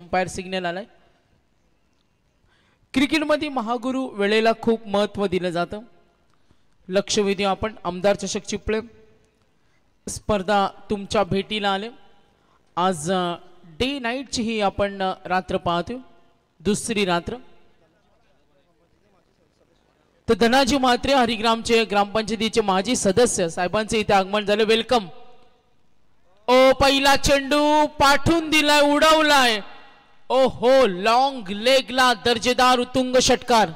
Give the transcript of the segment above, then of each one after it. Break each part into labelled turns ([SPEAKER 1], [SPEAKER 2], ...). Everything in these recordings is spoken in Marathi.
[SPEAKER 1] अंपायर सिग्नल आलाय। क्रिकेटमध्ये महागुरु वेळेला खूप महत्त्व दिलं जातं। लक्ष वेधी आपण आमदार चषक चिपळे स्पर्धा तुमच्या भेटीला आले। आज डे नाईटची ही आपण रात्र पाहतोय, दुसरी रात्र। तर धनाजी म्हात्रे हरिग्रामचे ग्रामपंचायतीचे माजी सदस्य साहेबांचे इथे आगमन झाले। वेलकम। ओ पहिला चेंडू पाठवून दिलाय, उडवलाय। ओ हो, लॉंग लेगला दर्जेदार उत्तुंग षटकार।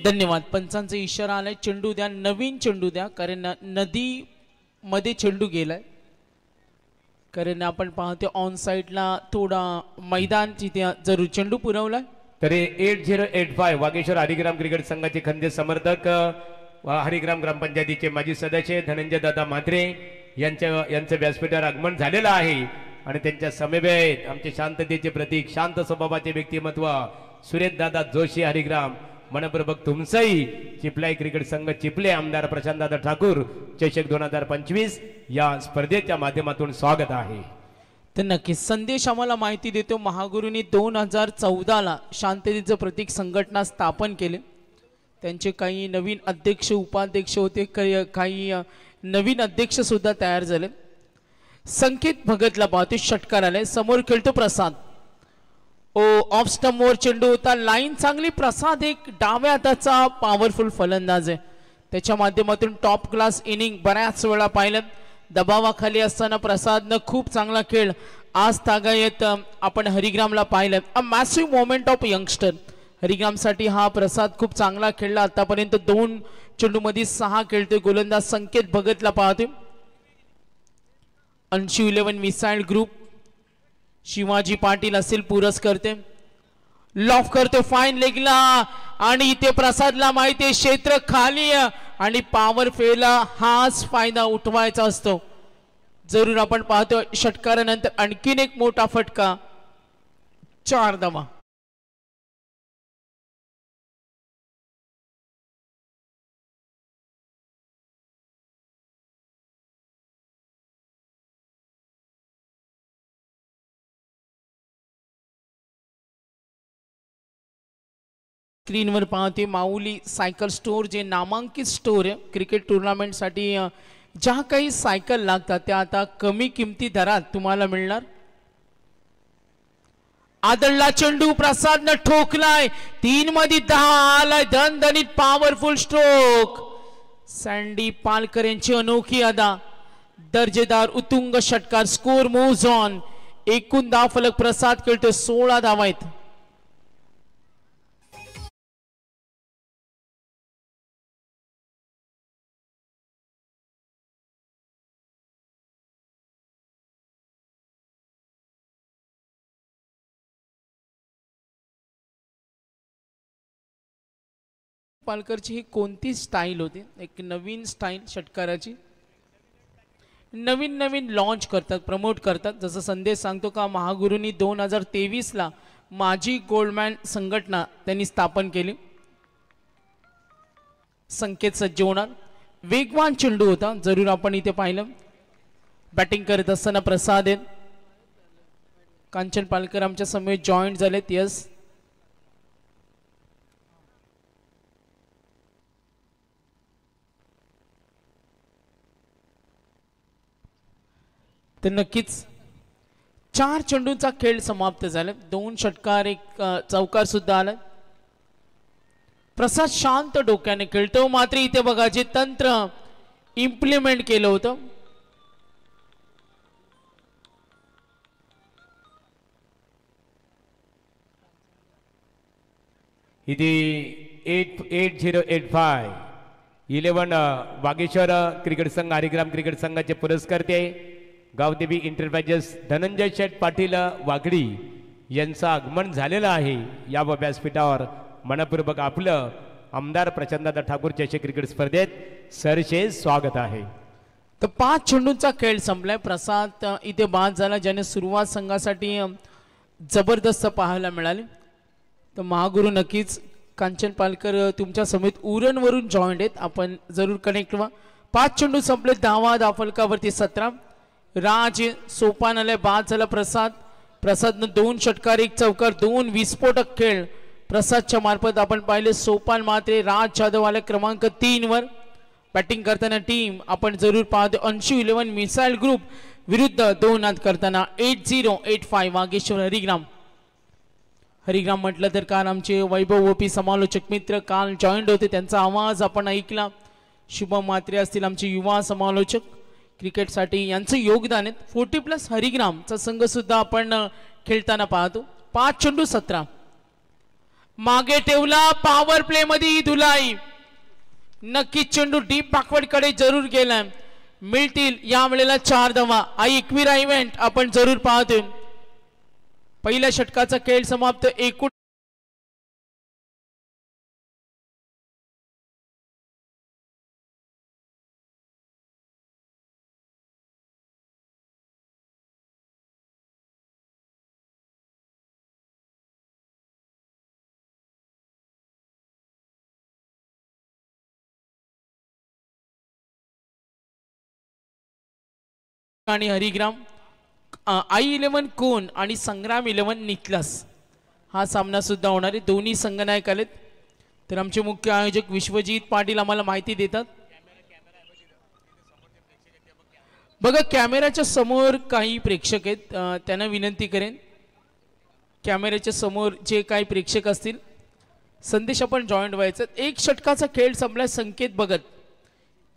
[SPEAKER 1] धन्यवाद। पंचांचा इशारा आलाय, चेंडू द्या, नवीन चेंडू द्या, कारण नदी मध्ये चेंडू गेलाय। कारण आपण पाहतो ऑन साइडला थोडा मैदान तिथे जरूर चेंडू पुरवलाय।
[SPEAKER 2] तरी 8085 वागेश्वर हरिग्राम क्रिकेट संघाचे खंदे समर्थक हरिग्राम ग्रामपंचायतीचे माजी सदस्य धनंजय दादा म्हात्रे यांचं व्यासपीठावर आगमन झालेलं आहे। आणि त्यांच्या समवेत आमचे शांततेचे प्रतीक, शांत स्वभावाचे व्यक्तिमत्व सुरेश दादा जोशी हरिग्राम मनपूर्वक तुमचंही चिपलाई क्रिकेट संघ चिपले आमदार प्रशांतदादा ठाकूर चषक 2025 या स्पर्धेच्या माध्यमातून स्वागत आहे।
[SPEAKER 1] तर नक्कीच संदेश आम्हाला माहिती देतो, महागुरूंनी 2014ला शांततेचं प्रतीक संघटना स्थापन केले। त्यांचे काही नवीन अध्यक्ष उपाध्यक्ष होते, काही नवीन अध्यक्ष सुद्धा तयार झाले। संकेत भगतला पाहतो, षटकार आले, समोर खेळतो प्रसाद। ओ ऑफ स्टंपवर चेंडू होता, लाईन चांगली। प्रसाद एक डाव्या हाताचा पॉवरफुल फलंदाज आहे, त्याच्या माध्यमातून टॉप क्लास इनिंग बऱ्याच वेळा पाहिलं। दबावाखाली असताना प्रसादनं खूप चांगला खेळ आज तागायत आपण हरिग्रामला पाहिलं। A massive moment of youngster हरिग्रामसाठी हा प्रसाद खूप चांगला खेळला। आतापर्यंत 2 चेंडूमध्ये 6 खेळतोय गोलंदाज संकेत भगतला पाहतोय। अंशू 11 मिसाइल ग्रुप शिवाजी पाटील असेल पुरस्कर्ते, लॉफ करते फाईन लेगला आणि इथे प्रसादला माहिती आहे क्षेत्र खाली आणि पॉवर फेला हाच फायदा उठवायचा असतो। जरूर आपण पाहतो षटकारानंतर आणखीन एक मोठा फटका, 4 धावा। स्क्रीनवर पाहते माऊली सायकल स्टोर, जे नामांकित स्टोर आहे क्रिकेट टुर्नामेंटसाठी। ज्या काही सायकल लागतात त्या आता कमी किमती दरात तुम्हाला मिळणार। आदळला चेंडू, प्रसादनं ठोकलाय, 3 मध्ये 10 आलाय, दणदणीत पॉवरफुल स्ट्रोक। सँडी पालकर यांची अनोखी अदा, दर्जेदार उत्तुंग षटकार। Score moves on. एकूण धाव फलक प्रसाद खेळतो 16 धावा आहेत। पालकरची ही कोणती स्टाईल होती, एक नवीन स्टाईल षटकाराची, नवीन नवीन लॉन्च करतात, प्रमोट करतात। जसं संदेश सांगतो का महागुरूंनी 2023ला माजी गोल्डमॅन संघटना त्यांनी स्थापन केली। संकेत सज्ज होणार, वेगवान चेंडू होता, जरूर आपण इथे पाहिलं। बॅटिंग करत असताना प्रसाद आहेत, कांचन पालकर आमच्या समोर जॉईंट झालेत। यस, तर नक्कीच 4 चेंडूंचा खेळ समाप्त झाला। 2 षटकार, एक चौकार सुद्धा आला। प्रसाद शांत डोक्याने खेळतो, मात्र इथे बघा जे तंत्र इम्प्लिमेंट केलं होतं,
[SPEAKER 2] इथे 8085 11 वागेश्वर क्रिकेट संघ हरिग्राम क्रिकेट संघाचे पुरस्कर्ते गावदेवी इंटरप्राइजेस धनंजय शेठ पाटील वागडी यांचं आगमन झालेलं आहे। या व्यासपीठावर मनपूर्वक आपलं आमदार प्रशांतदादा ठाकूर चषक क्रिकेट स्पर्धेत सरसे स्वागत आहे।
[SPEAKER 1] तर 5 चेंडूंचा खेळ संपलाय. प्रसाद इथे बाद झाला, ज्याने सुरुवात संघासाठी जबरदस्त पाहायला मिळाली. तर महागुरु नक्कीच कांचन पालकर तुमच्या समेत उरणवरून जॉईंट आहेत, आपण जरूर कनेक्ट व्हा. 5 चेंडू संपले, धावा दाफलकावरती 17. राज सोपान आले, बाद झाला प्रसादनं 2 षटकार 1 चौकार 2 विस्फोटक खेळ प्रसादच्या मार्फत आपण पाहिले. सोपान मात्रे राज जाधव आले क्रमांक 3 वर. बॅटिंग करताना टीम आपण जरूर पाहतो अंशू 11 मिसाईल ग्रुप विरुद्ध 2 नाद करताना 8085 वागेश्वर हरिग्राम म्हटलं तर काल आमचे वैभव ओपी समालोचक मित्र काल जॉईंट होते, त्यांचा आवाज आपण ऐकला. शुभम मात्रे असतील आमचे युवा समालोचक क्रिकेटसाठी, यांचं योगदान आहे. 40+ हरिग्रामचा संघ सुद्धा आपण खेळताना पाहतो. 5 चेंडू 17 मागे ठेवला, पॉवर प्ले मध्ये ही धुलाई. नक्कीच चेंडू डीप बॅकवर्ड कडे जरूर गेलाय, मिळतील या वेळेला 4 धावा. एकविरा इव्हेंट आपण जरूर पाहतोय. पहिल्या षटकाचा खेळ समाप्त. एकूण आणि हरिग्राम I11 कोण आणि संग्राम 11 निकलस हा सामना सुद्धा होणार आहे. दोन्ही संघनायक आलेत. तर आमचे मुख्य आयोजक विश्वजित पाटील आम्हाला माहिती देतात. बघा कॅमेऱ्याच्या समोर काही प्रेक्षक आहेत, त्यांना विनंती करेन कॅमेऱ्याच्या समोर जे काही प्रेक्षक असतील संदेश आपण जॉईंट व्हायचं. 1 षटकाचा खेळ संपला, संकेत बघत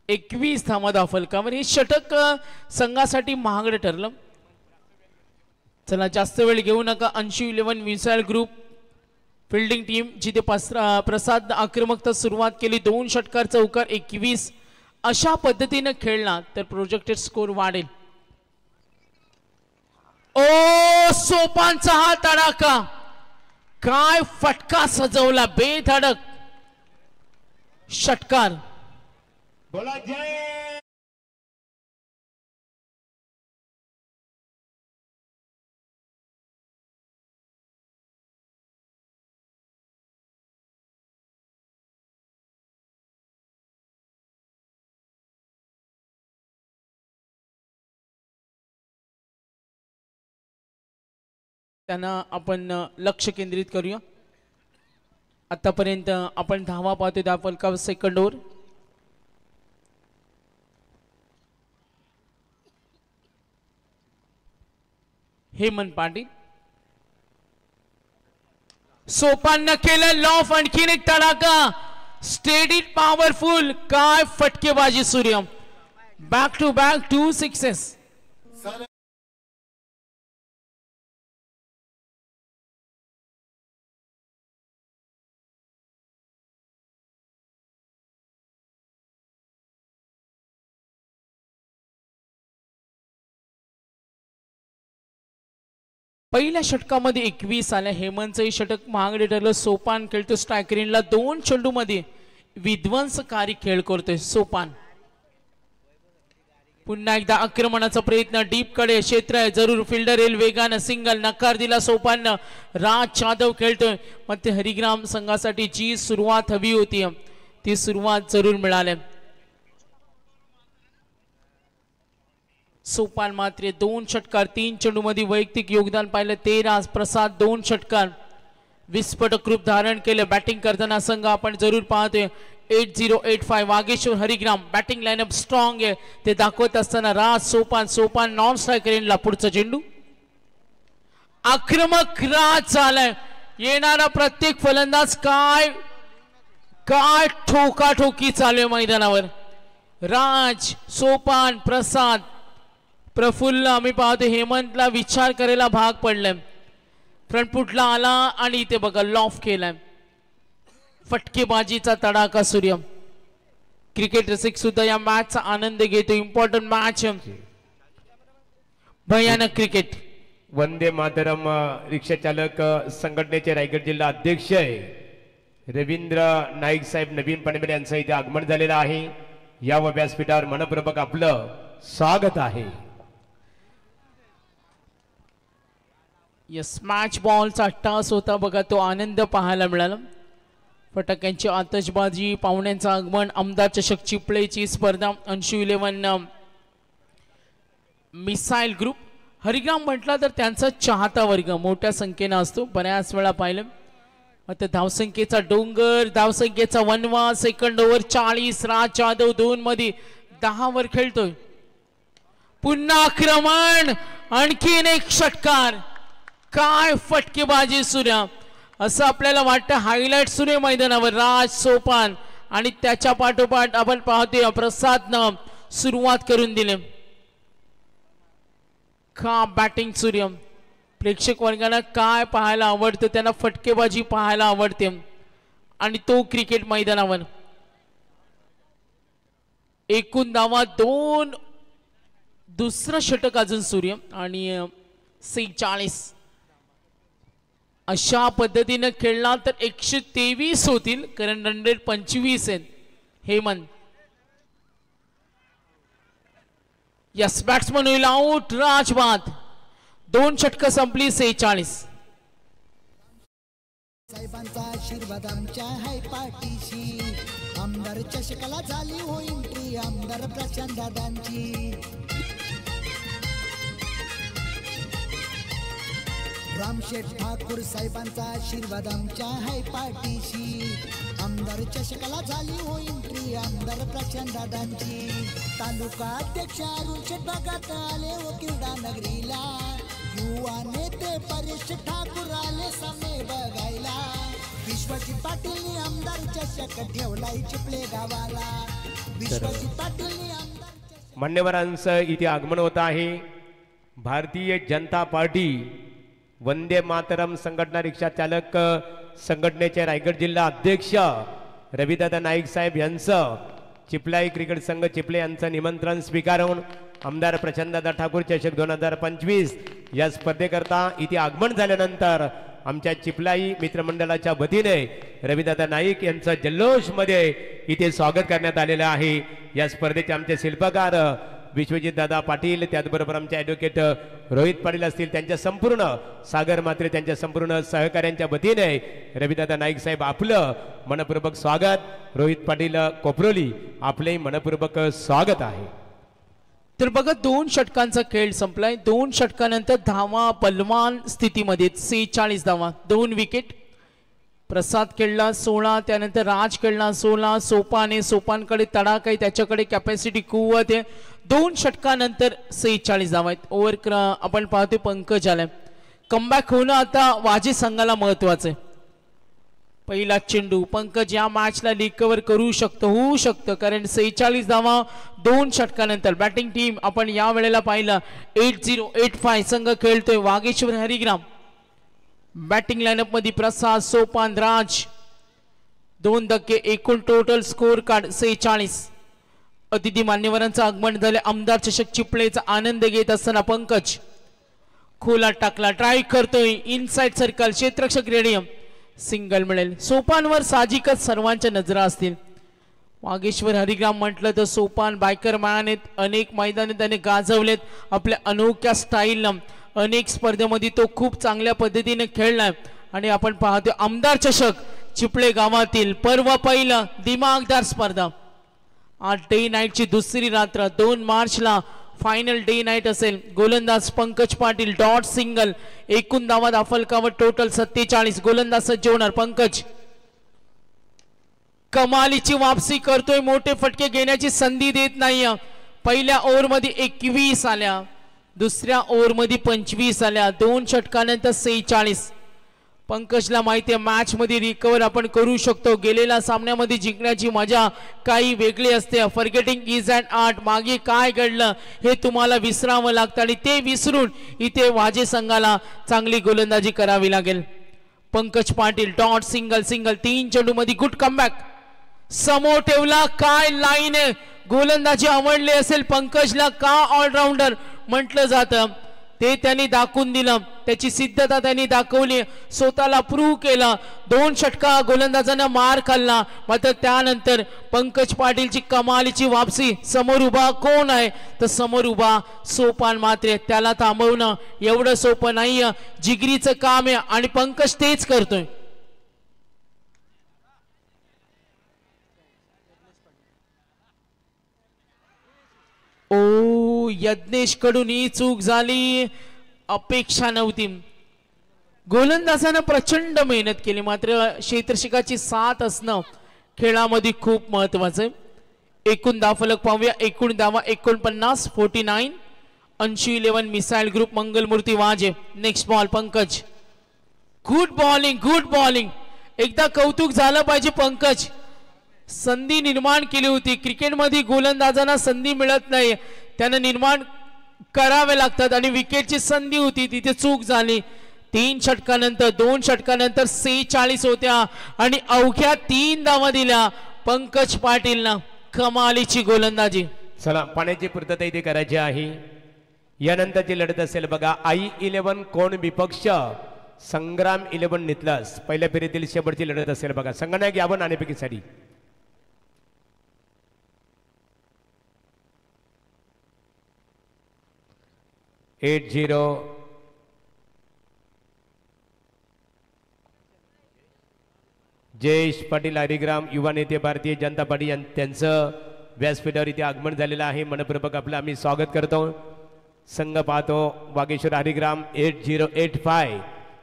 [SPEAKER 1] 21 धावा दाफलकावर. हे षटक संघासाठी महागडं ठरलं. चला जास्त वेळ घेऊ नका. Anshu 11 missile group fielding team जिथे प्रसाद आक्रमकता सुरुवात केली, 2 षटकार चौकार 21 अशा पद्धतीने खेळला तर प्रोजेक्टेड स्कोर वाढेल. ओ सोपानचा हा तडाखा, काय फटका सजवला, बेधडक षटकार.
[SPEAKER 2] बोला जय.
[SPEAKER 1] त्यांना आपण लक्ष केंद्रित करूया. आतापर्यंत आपण धावा पाहतोय त्या फलकावर सेकंड ओव्हर. हेमंत पाटील सोपान केलं लॉफ, आणखीन एक तडाखा स्टेडी पॉवरफुल, काय फटकेबाजी Surya. Back to back 2 sixes. पहिल्या षटकामध्ये 21 आल्या. हेमंतचंही षटक महागडे ठरलं. सोपान खेळतो स्ट्रायकरीनला 2 चेंडू मध्ये विध्वंसकारी खेळ करतोय सोपान. पुन्हा एकदा आक्रमणाचा प्रयत्न, डीप कडे क्षेत्र आहे, जरूर फिल्डर येईल वेगानं, सिंगल नकार दिला सोपान. राज जाधव खेळतोय. मग ते हरिग्राम संघासाठी जी सुरुवात हवी होती ती सुरुवात जरूर मिळाली. सोपान मात्र 2 षटकार 3 चेंडू मध्ये वैयक्तिक योगदान पाहिलं. 13 प्रसाद 2 षटकार विस्फोटक रूप धारण केलं. बॅटिंग करताना संघ आपण जरूर पाहतोय 8085 Vageshwar Harigram. Batting line-up strong आहे ते दाखवत असताना राज सोपान नॉन स्ट्रायकर पुढचा चेंडू. आक्रमक राज झालाय. येणारा प्रत्येक फलंदाज काय ठोकाठोकी चालू आहे मैदानावर. राज सोपान प्रसाद प्रफुल्ल आम्ही पाहतो. हेमंतला विचार करायला भाग पडलाय. फ्रंट फुटला आला आणि इथे बघा लॉफ केलाय. फटकेबाजीचा तडाखा सूर्य. क्रिकेट रसिक सुद्धा या मॅचचा आनंद घेतो. इम्पॉर्टंट मॅच, भयानक क्रिकेट.
[SPEAKER 2] वंदे मातरम रिक्षा चालक संघटनेचे रायगड जिल्हा अध्यक्ष आहे रवींद्र नाईक साहेब नवीन पणबेल यांचं इथे आगमन झालेलं आहे. या व्यासपीठावर मनपूर्वक आपलं स्वागत आहे.
[SPEAKER 1] यस, मॅच बॉलचा अट्टास होता बघा, तो आनंद पाहायला मिळाला. फटाक्यांची आतषबाजी, पाहुण्यांचं आगमन, आमदार चषक चिपळेची स्पर्धा, अंशू 11 मिसाईल ग्रुप. हरिग्राम म्हटला तर त्यांचा चाहता वर्ग मोठ्या संख्येनं असतो. बऱ्याच वेळा पाहिलं. आता धावसंख्येचा डोंगर, धावसंख्येचा वनवा. Second over 40. राज जाधव 2 मध्ये 10 वर खेळतोय. पुन्हा आक्रमण, आणखीन एक षटकार. काय फटकेबाजी सुरू, असं आपल्याला वाटतं. हायलाइट सुरू आहे मैदानावर. राज, सोपान आणि त्याच्या पाठोपाठ आपण पाहतोय प्रसादनं सुरुवात करून दिली. का बॅटिंग सूर्य. प्रेक्षक वर्गाला काय पाहायला आवडतं, त्यांना फटकेबाजी पाहायला आवडते आणि तो क्रिकेट मैदानावर. एकूण धावा 2. दुसरं षटक अजून सूर्य आणि 46. अशा पद्धतीने खेळला तर 123 होतील, कारण रन रेट 25 आहेत. हेमंत. यस, बॅट्समन होईल आउट. राजबाद. 2 षटकं संपली. 46.
[SPEAKER 3] साहेबांचा आशीर्वाद आमच्या हाय पाठीशी. आमदार चषकाला झाली हो एंट्री, आमदार प्रशांत दादांची. रामशेठ ठाकूर साहेबांचा आशीर्वाद आमच्या हाय पाठीशी. आमदार चषकाला झाली हो एंट्री, आमदार प्रशांत दादांची. तालुका अध्यक्ष अरुण शेठ बघत आले हो क्रीडा नगरीला. युवा नेते परेश ठाकूर आले सामने बघायला. विश्वजित पाटीलनी आमदार चषक ठेवलाय चिपळे गावाला. विश्वजित पाटीलनी आमदार चषक.
[SPEAKER 2] मान्यवरांचं इथे आगमन होत आहे. भारतीय जनता पार्टी वंदे मातरम संघटना रिक्षा चालक संघटनेचे रायगड जिल्हा अध्यक्ष रविदादा नाईक साहेब यांचं चिपलाई क्रिकेट संघ चिपळे यांचं निमंत्रण स्वीकारून आमदार प्रचंडदादा ठाकूर चषक 2025 या स्पर्धेकरता इथे आगमन झाल्यानंतर आमच्या चिपलाई मित्रमंडळाच्या वतीने रविदादा नाईक यांचं जल्लोष मध्ये इथे स्वागत करण्यात आलेलं आहे. या स्पर्धेचे आमचे शिल्पकार विश्वजित दादा पाटील, त्याचबरोबर आमचे ॲडव्होकेट रोहित पाटील असतील, त्यांच्या संपूर्ण सागर मात्रे त्यांच्या संपूर्ण सहकाऱ्यांच्या वतीने रविदादा नाईक साहेब आपलं मनपूर्वक स्वागत. रोहित पाटील कोपरोली आपले मनपूर्वक स्वागत आहे.
[SPEAKER 1] तर बघा 2 षटकांचा खेळ संपलाय. 2 षटकानंतर धावा बलवान स्थितीमध्ये 46 धावा, 2 विकेट. प्रसाद खेळला 16, त्यानंतर राज खेळला 16. सोपानकडे तडाख आहे, त्याच्याकडे कॅपॅसिटी कुवत आहे. 2 षटकानंतर 46 धावा आहेत. ओव्हर आपण पाहतोय पंकज आलाय. कमबॅक होणं आता वाजी संघाला महत्वाचं आहे. पहिला चेंडू पंकज या मॅचला रिकव्हर करू शकतो, होऊ शकतं, कारण 46 धावा 2 षटकानंतर. बॅटिंग टीम आपण या वेळेला पाहिलं 8085 संघ खेळतोय. वागेश्वर हरिग्राम. बॅटिंग लाईनअप मध्ये प्रसाद, सोपान, राज. 2 धक्के, एकूण टोटल स्कोर कार्ड 46. अतिथी मान्यवरांचं आगमन झाले. आमदार चषक चिपळेचा आनंद घेत असताना पंकज खोला टाकला, ड्राईव्ह करतोय इनसाइड सर्कल, क्षेत्ररक्षक रेडियम. सिंगल मिळेल. सोपानवर साहजिकच सर्वांच्या नजरा असतील. वागेश्वर हरिग्राम म्हटलं तर सोपान बायकर मॅन आहेत. अनेक मैदाने त्याने गाजवलेत आपल्या अनोख्या स्टाईलनं. अनेक स्पर्धेमध्ये तो खूप चांगल्या पद्धतीने खेळलाय आणि आपण पाहतो आमदार चषक चिपळे गावातील पर्व पहिलं दिमागदार स्पर्धा. आज डे नाईटची दुसरी रात्र. 2 मार्चला फायनल डे नाईट असेल. गोलंदाज पंकज पाटील, डॉट सिंगल. एकूण धावा दाफलकावर टोटल 47. गोलंदाज सज्ज होणार पंकज. कमालीची वापसी करतोय, मोठे फटके घेण्याची संधी देत नाही. पहिल्या ओव्हर मध्ये 21 आल्या, दुसऱ्या ओव्हर मध्ये 25 आल्या. 2 षटकानंतर 46. पंकजला माहिती आहे मॅच मध्ये रिकव्हर आपण करू शकतो. गेलेल्या सामन्यामध्ये जिंकण्याची मजा काही वेगळी असते. Forgetting is an art. मागे काय घडलं हे तुम्हाला विसरावं लागतं आणि ते विसरून इथे वाजे संघाला चांगली गोलंदाजी करावी लागेल. Pankaj Patil dot single single. 3 चेंडू मध्ये गुड कमबॅक. समोर ठेवला. काय लाईन आहे. गोलंदाजी आवडली असेल पंकजला. का ऑलराऊंडर म्हटलं जातं. ते त्यांनी दाखवून दिलं, त्याची सिद्धता त्यांनी दाखवली, स्वतःला प्रूव्ह केलं. 2 षटका गोलंदाजांना मार खाल्ला. मात्र त्यानंतर पंकज पाटीलची कमालीची वापसी. समोर उभा कोण आहे तर समोर उभा सोपान म्हात्रे. त्याला थांबवणं एवढं सोपं नाहीये, जिगरीचं काम आहे आणि पंकज तेच करतोय. ओ यज्ञेश कडून ही चूक झाली, अपेक्षा नव्हती. गोलंदाजानं प्रचंड मेहनत केली, मात्र क्षेत्ररक्षकाची साथ असणं खेळामध्ये खूप महत्वाचं आहे. एकूण धावफलक पाहूया. एकूण धावा 49, 49. 80-11 मिसाईल ग्रुप मंगलमूर्ती वाजे. Next ball Pankaj. Good bowling, good bowling. एकदा कौतुक झालं पाहिजे पंकज. संधी निर्माण केली होती. क्रिकेटमध्ये गोलंदाजांना संधी मिळत नाही, त्यांना निर्माण करावे लागतात आणि विकेटची संधी होती, तिथे चूक झाली. 3 षटकानंतर 2 षटकानंतर 46 होत्या आणि अवघ्या 3 धावा दिल्या पंकज पाटीलनं. कमालीची गोलंदाजी.
[SPEAKER 2] चला पाण्याची पूर्तता इथे करायची आहे. यानंतरची लढत असेल बघा I-11 कोण विपक्ष संग्राम 11 नितलस. पहिल्या फेरीतील शेवटची लढत असेल बघा. संगणक यावं नाणेफेकीसाठी. जयेश पाटील हरिग्राम युवा नेते भारतीय जनता पार्टी त्यांचं व्यासपीठावर इथे आगमन झालेलं आहे. मनपूर्वक आपलं आम्ही स्वागत करतो. संघ पाहतो वागेश्वर हरिग्राम 8085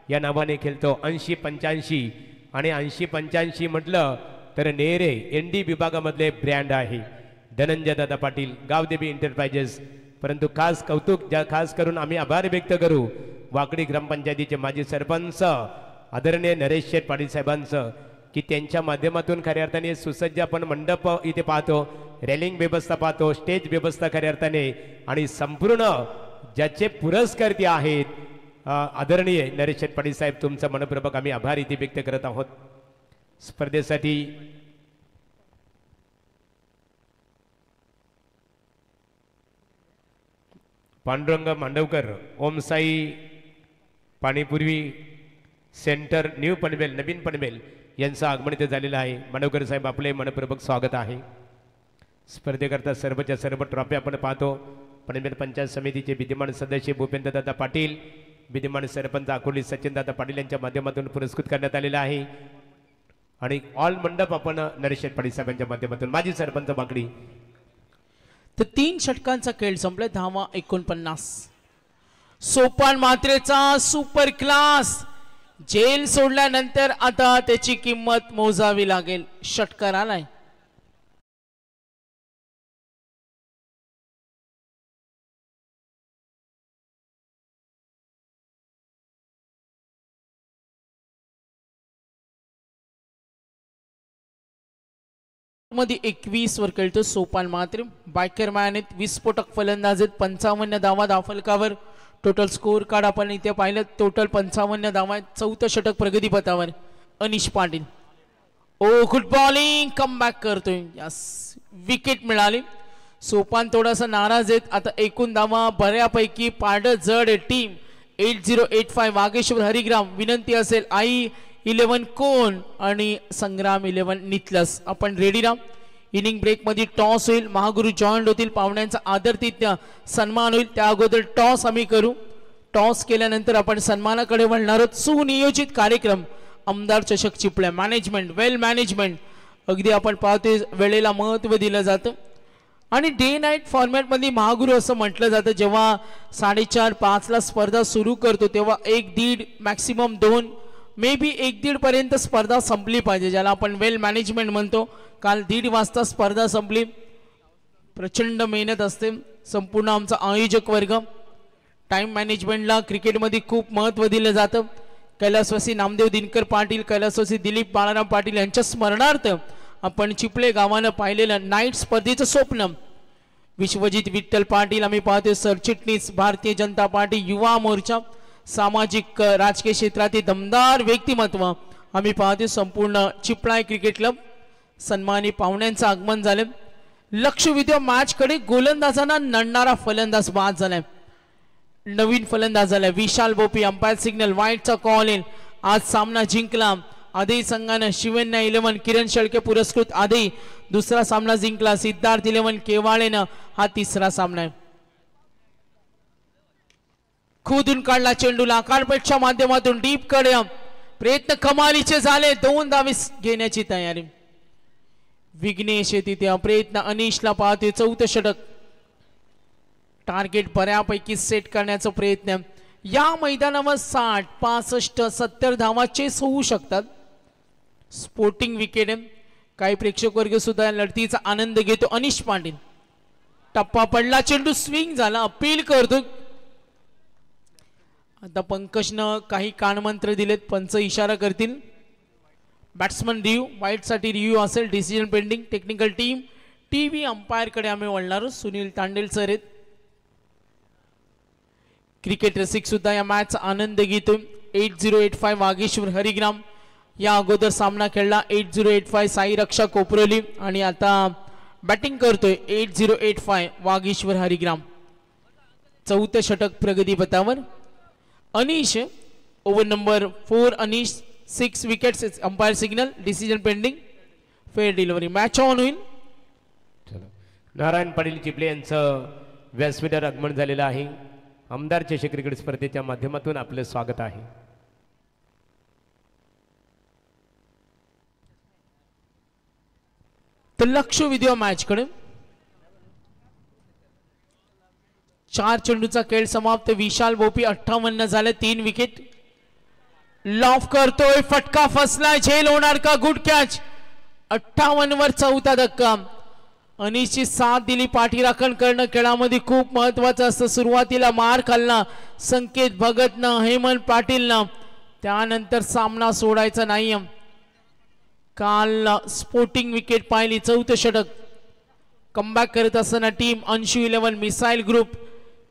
[SPEAKER 2] या नावाने खेळतो. 80-85 आणि 80-85 म्हटलं तर नेरे ND विभागामधले ब्रँड आहे. धनंजय दादा पाटील गावदेवी एंटरप्राइजेस. परंतु खास कौतुक खास करून आम्ही आभार व्यक्त करू वाकडी ग्रामपंचायतीचे माजी सरपंच आदरणीय नरेश शेठ पाटील साहेबांचं, की त्यांच्या माध्यमातून खऱ्या अर्थाने सुसज्ज आपण मंडप इथे पाहतो, रेलिंग व्यवस्था पाहतो, स्टेज व्यवस्था खऱ्या अर्थाने आणि संपूर्ण ज्याचे पुरस्कर्ते आहेत आदरणीय नरेश शेठ पाटील साहेब, तुमचा मनपूर्वक आम्ही आभार इथे व्यक्त करत आहोत. स्पर्धेसाठी पांडुरंग मांडवकर, ओमसाई पाणीपूर्वी सेंटर न्यू पनवेल नवीन पनवेल यांचं आगमन इथे झालेलं आहे. मांडवकर साहेब आपले मनपूर्वक स्वागत आहे. स्पर्धेकरता सर्वच्या सर्व ट्रॉफी आपण पाहतो. पनवेल पंचायत समितीचे विद्यमान सदस्य भूपेंद्रदादा पाटील, विद्यमान सरपंच अकोली सचिनदादा पाटील यांच्या माध्यमातून पुरस्कृत करण्यात आलेला आहे. आणि ऑल मंडप आपण नरेश पाटील साहेबांच्या माध्यमातून माजी सरपंच बाकडी.
[SPEAKER 1] तर 3 षटकांचा खेळ संपला. धावा 49. सोपान म्हात्रेचा सुपर क्लास. जेल सोडल्यानंतर आता त्याची किंमत मोजावी लागेल. षटकार आलाय. मध्ये 21 वर खेळतो सोपान म्हात्रे. बायकर मॅन आहेत, विस्फोटक फलंदाज आहेत. 55 धावा धावफलकावर. टोटल स्कोर कार्ड आपण इथे पाहिलं. टोटल 55 धावा आहेत. 4थं षटक प्रगतीपथावर अनिश पाटील. ओ गुड बॉलिंग, कम बॅक करतोय. यस, विकेट मिळाली. सोपान थोडासा नाराज आहेत. आता एकूण धावा बऱ्यापैकी पारड जड आहे टीम. 8085 वागेश्वर हरिग्राम. विनंती असेल I-11 कोण आणि संग्राम 11 नितलस. आपण रेडी राहा. इनिंग ब्रेक मध्ये टॉस होईल. महागुरु जॉईंट होतील. पाहुण्यांचा आदरातिथ्य सन्मान होईल. त्या अगोदर टॉस आम्ही करू. टॉस केल्यानंतर आपण सन्मानाकडे वळणार आहोत. सुनियोजित कार्यक्रम. आमदार चषक चिपळ्या. मॅनेजमेंट, वेल मॅनेजमेंट. अगदी आपण पाहतोय वेळेला महत्त्व दिलं जातं आणि डे नाईट फॉर्मॅट मध्ये महागुरु असं म्हटलं जातं. जेव्हा 4:30-5 ला स्पर्धा सुरू करतो तेव्हा 1-1.5 मॅक्सिमम 2 मे बी 1-1.5 पर्यंत स्पर्धा संपली पाहिजे, ज्याला आपण वेल मॅनेजमेंट म्हणतो. काल 1:30 वाजता स्पर्धा संपली. प्रचंड मेहनत असते संपूर्ण आमचा आयोजक वर्ग. टाइम मॅनेजमेंटला क्रिकेटमध्ये खूप महत्त्व दिलं जातं. कैलासवासी नामदेव दिनकर पाटील, कैलासवासी दिलीप बाळाराम पाटील यांच्या स्मरणार्थ आपण चिपळे गावानं पाहिलेलं नाईट स्पर्धेचं स्वप्न. विश्वजित विठ्ठल पाटील आम्ही पाहतोय सरचिटणीस भारतीय जनता पार्टी युवा मोर्चा. सामाजिक राजकीय क्षेत्रातील दमदार व्यक्तिमत्व आम्ही पाहतोय संपूर्ण चिपळा क्रिकेट क्लब. सन्मानी पाहुण्यांचं आगमन झालं. लक्षवेधी मॅच कडे गोलंदाजांना नडणारा फलंदाज बाद झालाय. नवीन फलंदाज आला विशाल बोपी, अंपायर सिग्नल व्हाईटचा कॉल इन. आज सामना जिंकला आधी संघानं शिवन्या 11 किरण शेळके पुरस्कृत आधी दुसरा सामना जिंकला सिद्धार्थ 11 केवाळेनं हा तिसरा सामना आहे. खोदून काढला चेंडूला आकारपेटच्या माध्यमातून डीप कडे प्रयत्न कमालीचे झाले 2 धावे घेण्याची तयारी. विघ्नेश तिथे प्रयत्न अनिशला पाहतोय 4थं षटक. टार्गेट बऱ्यापैकी सेट करण्याचा प्रयत्न. या मैदानावर 60, 65, 70 धावा चेस होऊ शकतात. स्पोर्टिंग विकेट काही प्रेक्षक वर्ग सुद्धा लढतीचा आनंद घेतो. अनिश पाटील टप्पा पडला चेंडू स्विंग झाला अपील करतो. आता पंकजनं काही कानमंत्र दिलेत पंच इशारा करतील. बॅट्समन रिव्ह्यू वाईट साठी रिव्ह्यू असेल decision pending. Technical team TV umpire कडे आम्ही वळणार. सुनील तांडेल सर आहेत. क्रिकेट रसिक सुद्धा या मॅचचा आनंद घेतो. 8085 वागेश्वर हरिग्राम या अगोदर सामना खेळला 8085 साई रक्षा कोपरोली आणि आता बॅटिंग करतोय 8085 वागेश्वर हरिग्राम. 4थं षटक प्रगतीपथावर. Anish over number 4 Anish 6 wickets umpire signal decision pending fair delivery match on होईल.
[SPEAKER 2] नारायण पाटील चिपले यांचं व्यासपीठावर आगमन झालेलं आहे. आमदार चषक क्रिकेट स्पर्धेच्या माध्यमातून आपलं स्वागत आहे.
[SPEAKER 1] तर लक्ष विद्या मॅच कडे. 4 चेंडूचा खेळ समाप्त. विशाल बोपी 58 झाले 3 विकेट. लॉफ करतोय फटका फसलाय झेल होणार का? Good catch. 58 वर 4था धक्का. अनिशची साथ दिली. पाठीराखण करणं खेळामध्ये खूप महत्वाचं असतं. सुरुवातीला मार खाल्ला संकेत भगतनं हेमंत पाटीलनं. त्यानंतर सामना सोडायचा नाही. काल स्पोर्टिंग विकेट पाहिली. 4थं षटक. कमबॅक करत असताना team Anshu 11 missile group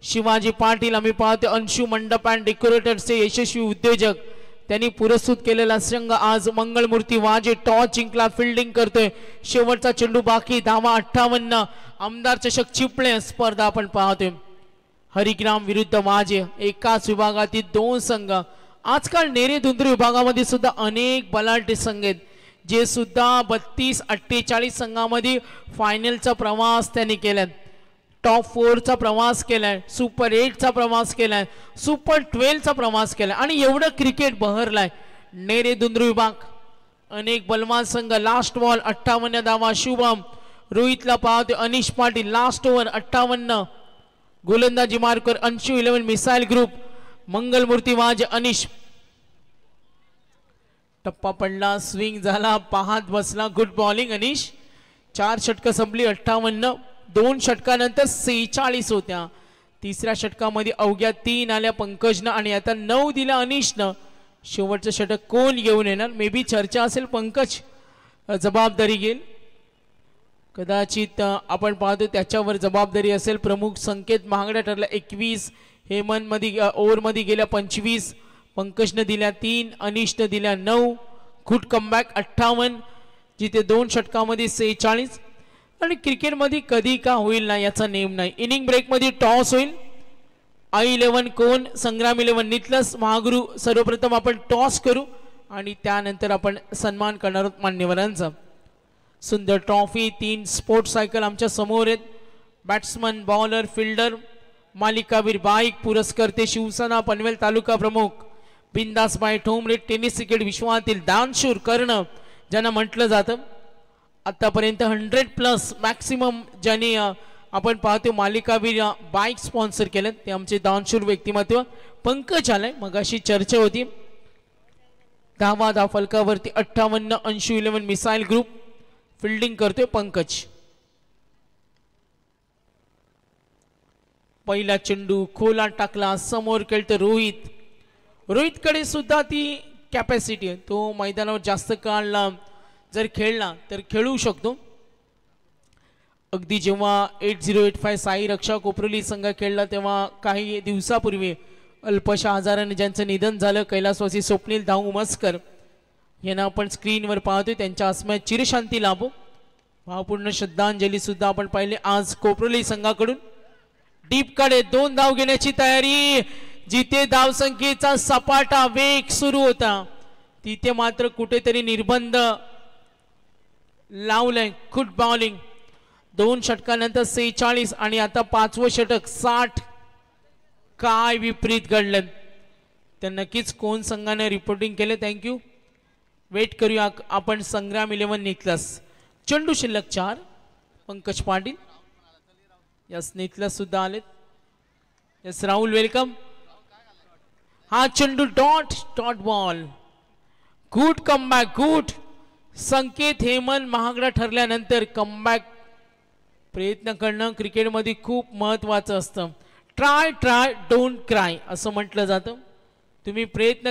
[SPEAKER 1] Shivaji Patil आम्ही पाहतो. अंशू मंडप अँड डेकोरेटर्सचे यशस्वी उद्योजक. त्यांनी पुरस्कृत केलेला संघ आज मंगलमूर्ती वाजे टॉस जिंकला. फिल्डिंग करतोय. शेवटचा चेंडू बाकी. धावा 58. आमदार चषक चिपळे स्पर्धा आपण पाहतोय. हरिग्राम विरुद्ध वाजे एकाच विभागातील 2 संघ. आजकाल नेरे धुंद्री विभागामध्ये सुद्धा अनेक बलाढ्य संघ आहेत जे सुद्धा 32-48 संघामध्ये फायनलचा प्रवास त्यांनी केलाय. टॉप 4चा प्रवास केलाय. सुपर 8चा प्रवास केलाय. सुपर 12चा प्रवास केलाय आणि एवढं क्रिकेट बहरलाय नेरे धुंद्री विभाग. अनेक बलवान संघ. लास्ट बॉल 58 धावा. शुभम रोहितला पाहते. अनिश पाटील लास्ट ओव्हर 58. गोलंदाजी marker Anshu 11 missile group. Mangalmurti वाज अनिश. टप्पा पडला स्विंग झाला पाहत बसला. गुड बॉलिंग अनिश. 4 षटकं संपली. 58. 2 षटकानंतर 46 होत्या. तिसऱ्या षटकामध्ये अवघ्या 3 आल्या पंकजनं आणि आता 9 दिल्या अनिशनं. शेवटचं षटक कोण घेऊन येणार? मे बी चर्चा असेल पंकज जबाबदारी घेईल कदाचित. आपण पाहतो त्याच्यावर जबाबदारी असेल. प्रमुख संकेत महागड्या ठरला 21. हेमंत मध्ये ओव्हरमध्ये गेल्या 25. पंकजनं दिल्या 3. अनिशनं दिल्या 9. Good comeback 58. जिथे 2 षटकामध्ये 46. आणि क्रिकेटमध्ये कधी का होईल ना याचा नेम नाही. इनिंग ब्रेकमध्ये टॉस होईल. I11 कोण संग्राम 11 नितलस महागुरु. सर्वप्रथम आपण टॉस करू आणि त्यानंतर आपण सन्मान करणार आहोत मान्यवरांचा. सुंदर ट्रॉफी 3 स्पोर्ट्स सायकल आमच्या समोर आहेत. बॅट्समन बॉलर फिल्डर मालिकावीर बाईक पुरस्कर्ते शिवसेना पनवेल तालुका प्रमुख बिंदास बाय ठोंबरे. टेनिस क्रिकेट विश्वातील दानशूर कर्ण ज्यांना म्हटलं जातं. आतापर्यंत 100+ मॅक्सिमम ज्यांनी आपण पाहतो मालिकावीर बाईक स्पॉन्सर केलं ते आमचे दानशूर व्यक्तिमत्व. पंकज आलाय मगाशी चर्चा होती. 10 फलकावरती 58. Anshu 11 missile group. फिल्डिंग करतोय पंकज. पहिला चेंडू खोला टाकला. समोर खेळतो रोहित. रोहितकडे सुद्धा ती कॅपॅसिटी आहे. तो मैदानावर जास्त काळ जर खेळला तर खेळू शकतो. अगदी जेव्हा 8085 साई रक्षा कोपरोली संघ खेळला तेव्हा काही दिवसापूर्वी अल्पशा आजाराने ज्यांचं निधन झालं कैलासवासी स्वप्नील दाऊ मस्कर यांना आपण स्क्रीनवर पाहतोय. त्यांच्या आत्म्यात चिरशांती लाभो. भावपूर्ण श्रद्धांजली सुद्धा आपण पाहिले आज कोपरोली संघाकडून. डीप कडे 2 धाव घेण्याची तयारी. जिथे धावसंख्येचा सपाटा वेग सुरू होता तिथे मात्र कुठेतरी निर्बंध लावलंय. Good bowling. 2 षटकानंतर 46 आणि आता 5वं षटक 60. काय विपरीत घडलं तर नक्कीच कोण संघाने रिपोर्टिंग केले. थँक्यू. वेट करूया आपण. संग्राम 11 निकलस. चेंडू शिल्लक 4. पंकज पाटील. यस निकलस सुद्धा आलेत. Yes Rahul welcome. हा चेंडू dot ball. Good comeback. Good. Sanket Hemant महागडा ठरल्यानंतर कमबॅक प्रयत्न करणं क्रिकेटमध्ये खूप महत्त्वाचं असतं. ट्राय डोंट क्राय असं म्हटलं जातं. तुम्ही प्रयत्न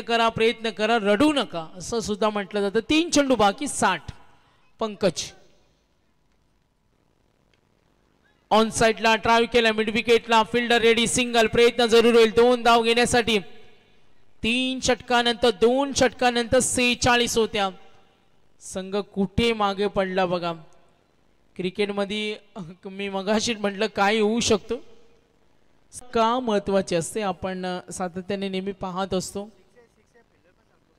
[SPEAKER 1] करा रडू नका असं सुद्धा म्हटलं जातं. 3 चेंडू बाकी 60. पंकज ऑन साइडला ट्राय केला. मिड विकेटला फिल्डर रेडी. सिंगल. प्रयत्न जरूर होईल 2 धाव घेण्यासाठी. 3 षटकानंतर 2 षटकानंतर 46 होत्या. संघ कुठे मागे पडला बघा. क्रिकेटमध्ये मी मगाशी म्हटलं काय होऊ शकतो का महत्वाचे असते आपण सातत्याने नेहमी पाहत असतो.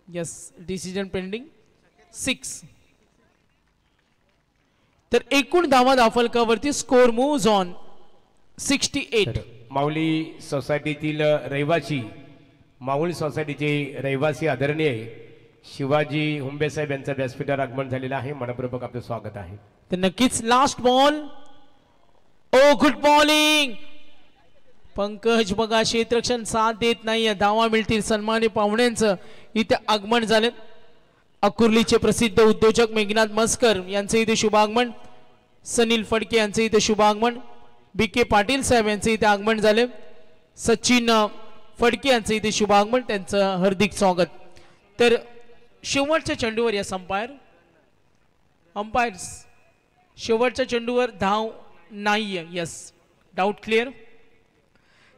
[SPEAKER 1] Yes decision pending 6. तर एकूण धावा दाफलकावरती स्कोर मूव्ज ऑन 68.
[SPEAKER 2] माऊली सोसायटीतील रहिवासी माऊली सोसायटीचे रहिवासी आदरणीय शिवाजी हुंबे साहेब यांचा व्यासपीठावर आगमन झालेलं आहे. मनपूर्वक आपलं स्वागत आहे.
[SPEAKER 1] तर नक्कीच लास्ट बॉल. ओ गुड बॉलिंग. पंकज बघा क्षेत्ररक्षण साथ देत नाहीये. धावा मिळतील. सन्मानी पाहुण्यांचं इथे आगमन झाले. अकुर्लीचे प्रसिद्ध उद्योजक मेघनाथ मस्कर यांचे इथे शुभ आगमन. सनील फडके यांचे इथे शुभ आगमन. BK पाटील साहेब यांचे इथे आगमन झाले. सचिन फडके यांचे इथे शुभ आगमन. त्यांचं हार्दिक स्वागत. तर शेवटच्या चेंडूवर या अंपायर्स शेवटच्या चेंडूवर धाव नाहीये. Yes doubt clear.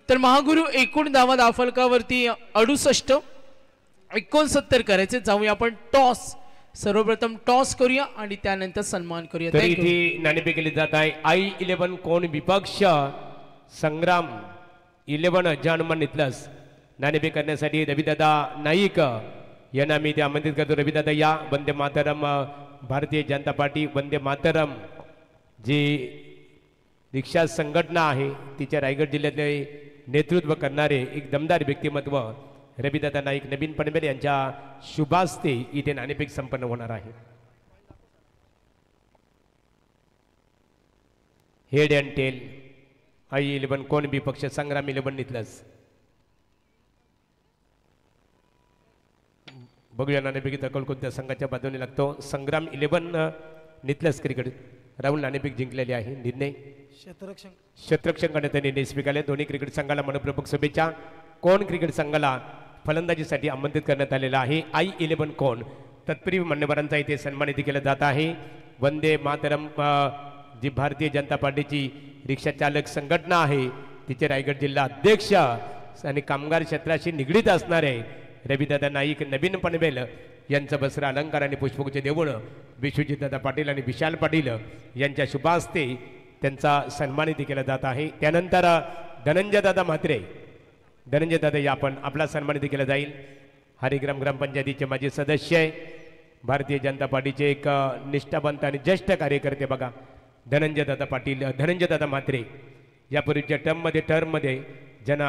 [SPEAKER 1] तर महागुरु एकूण धावा दाफलकावरती 68. 69 करायचे. जाऊया आपण टॉस. सर्वप्रथम टॉस करूया आणि त्यानंतर सन्मान करूया.
[SPEAKER 2] तरी इथे नाणेफेक केली जात आहे. I11 कोण विपक्ष संग्राम 11 जनमन इथलस. नाणेफेक करण्यासाठी रविदादा नाईक यांना मी ते आमंत्रित करतो. रविदादा या. वंदे मातरम. भारतीय जनता पार्टी वंदे मातरम जी रिक्षा संघटना आहे तिच्या रायगड जिल्ह्यातले नेतृत्व करणारे एक दमदार व्यक्तिमत्व रविदादा नाईक नवीन पनवेल यांच्या शुभास्ते इथे नाणेफेक संपन्न होणार आहे. हेड अँड टेल I11 कोण विपक्ष संग्राम 11 नितलस. बघूया नाणेफेकीचा कल कोणत्या संघाच्या बाजूने लागतो. संग्राम 11 नितलस क्रिकेट राहुल नाणेफेक जिंकलेली आहे. निर्णय क्षेत्ररक्षण करण्याचा निर्णय स्वीकारले. दोन्ही क्रिकेट संघाला मनपूर्वक शुभेच्छा. कोण क्रिकेट संघाला फलंदाजीसाठी आमंत्रित करण्यात आलेला आहे. I11 कोण तत्परी मान्यवरांचा इथे सन्मानित केला जात आहे. वंदे मातरम जी भारतीय जनता पार्टीची रिक्षा चालक संघटना आहे तिचे रायगड जिल्हा अध्यक्ष आणि कामगार क्षेत्राशी निगडीत असणारे रविदादा नाईक नवीन पनवेल यांचं वस्त्र अलंकार आणि पुष्पगुच्छ देऊन विश्वजितदादा पाटील आणि विशाल पाटील यांच्या शुभास्ते त्यांचा सन्मानित केला जात आहे. त्यानंतर धनंजयदादा म्हात्रे धनंजयदादा या आपण आपला सन्मानित केला जाईल. हरिग्राम ग्रामपंचायतीचे माजी सदस्य आहे. भारतीय जनता पार्टीचे एक निष्ठावंत आणि ज्येष्ठ कार्यकर्ते बघा धनंजयदादा पाटील धनंजयदादा म्हात्रे. यापूर्वीच्या टर्ममध्ये ज्यांना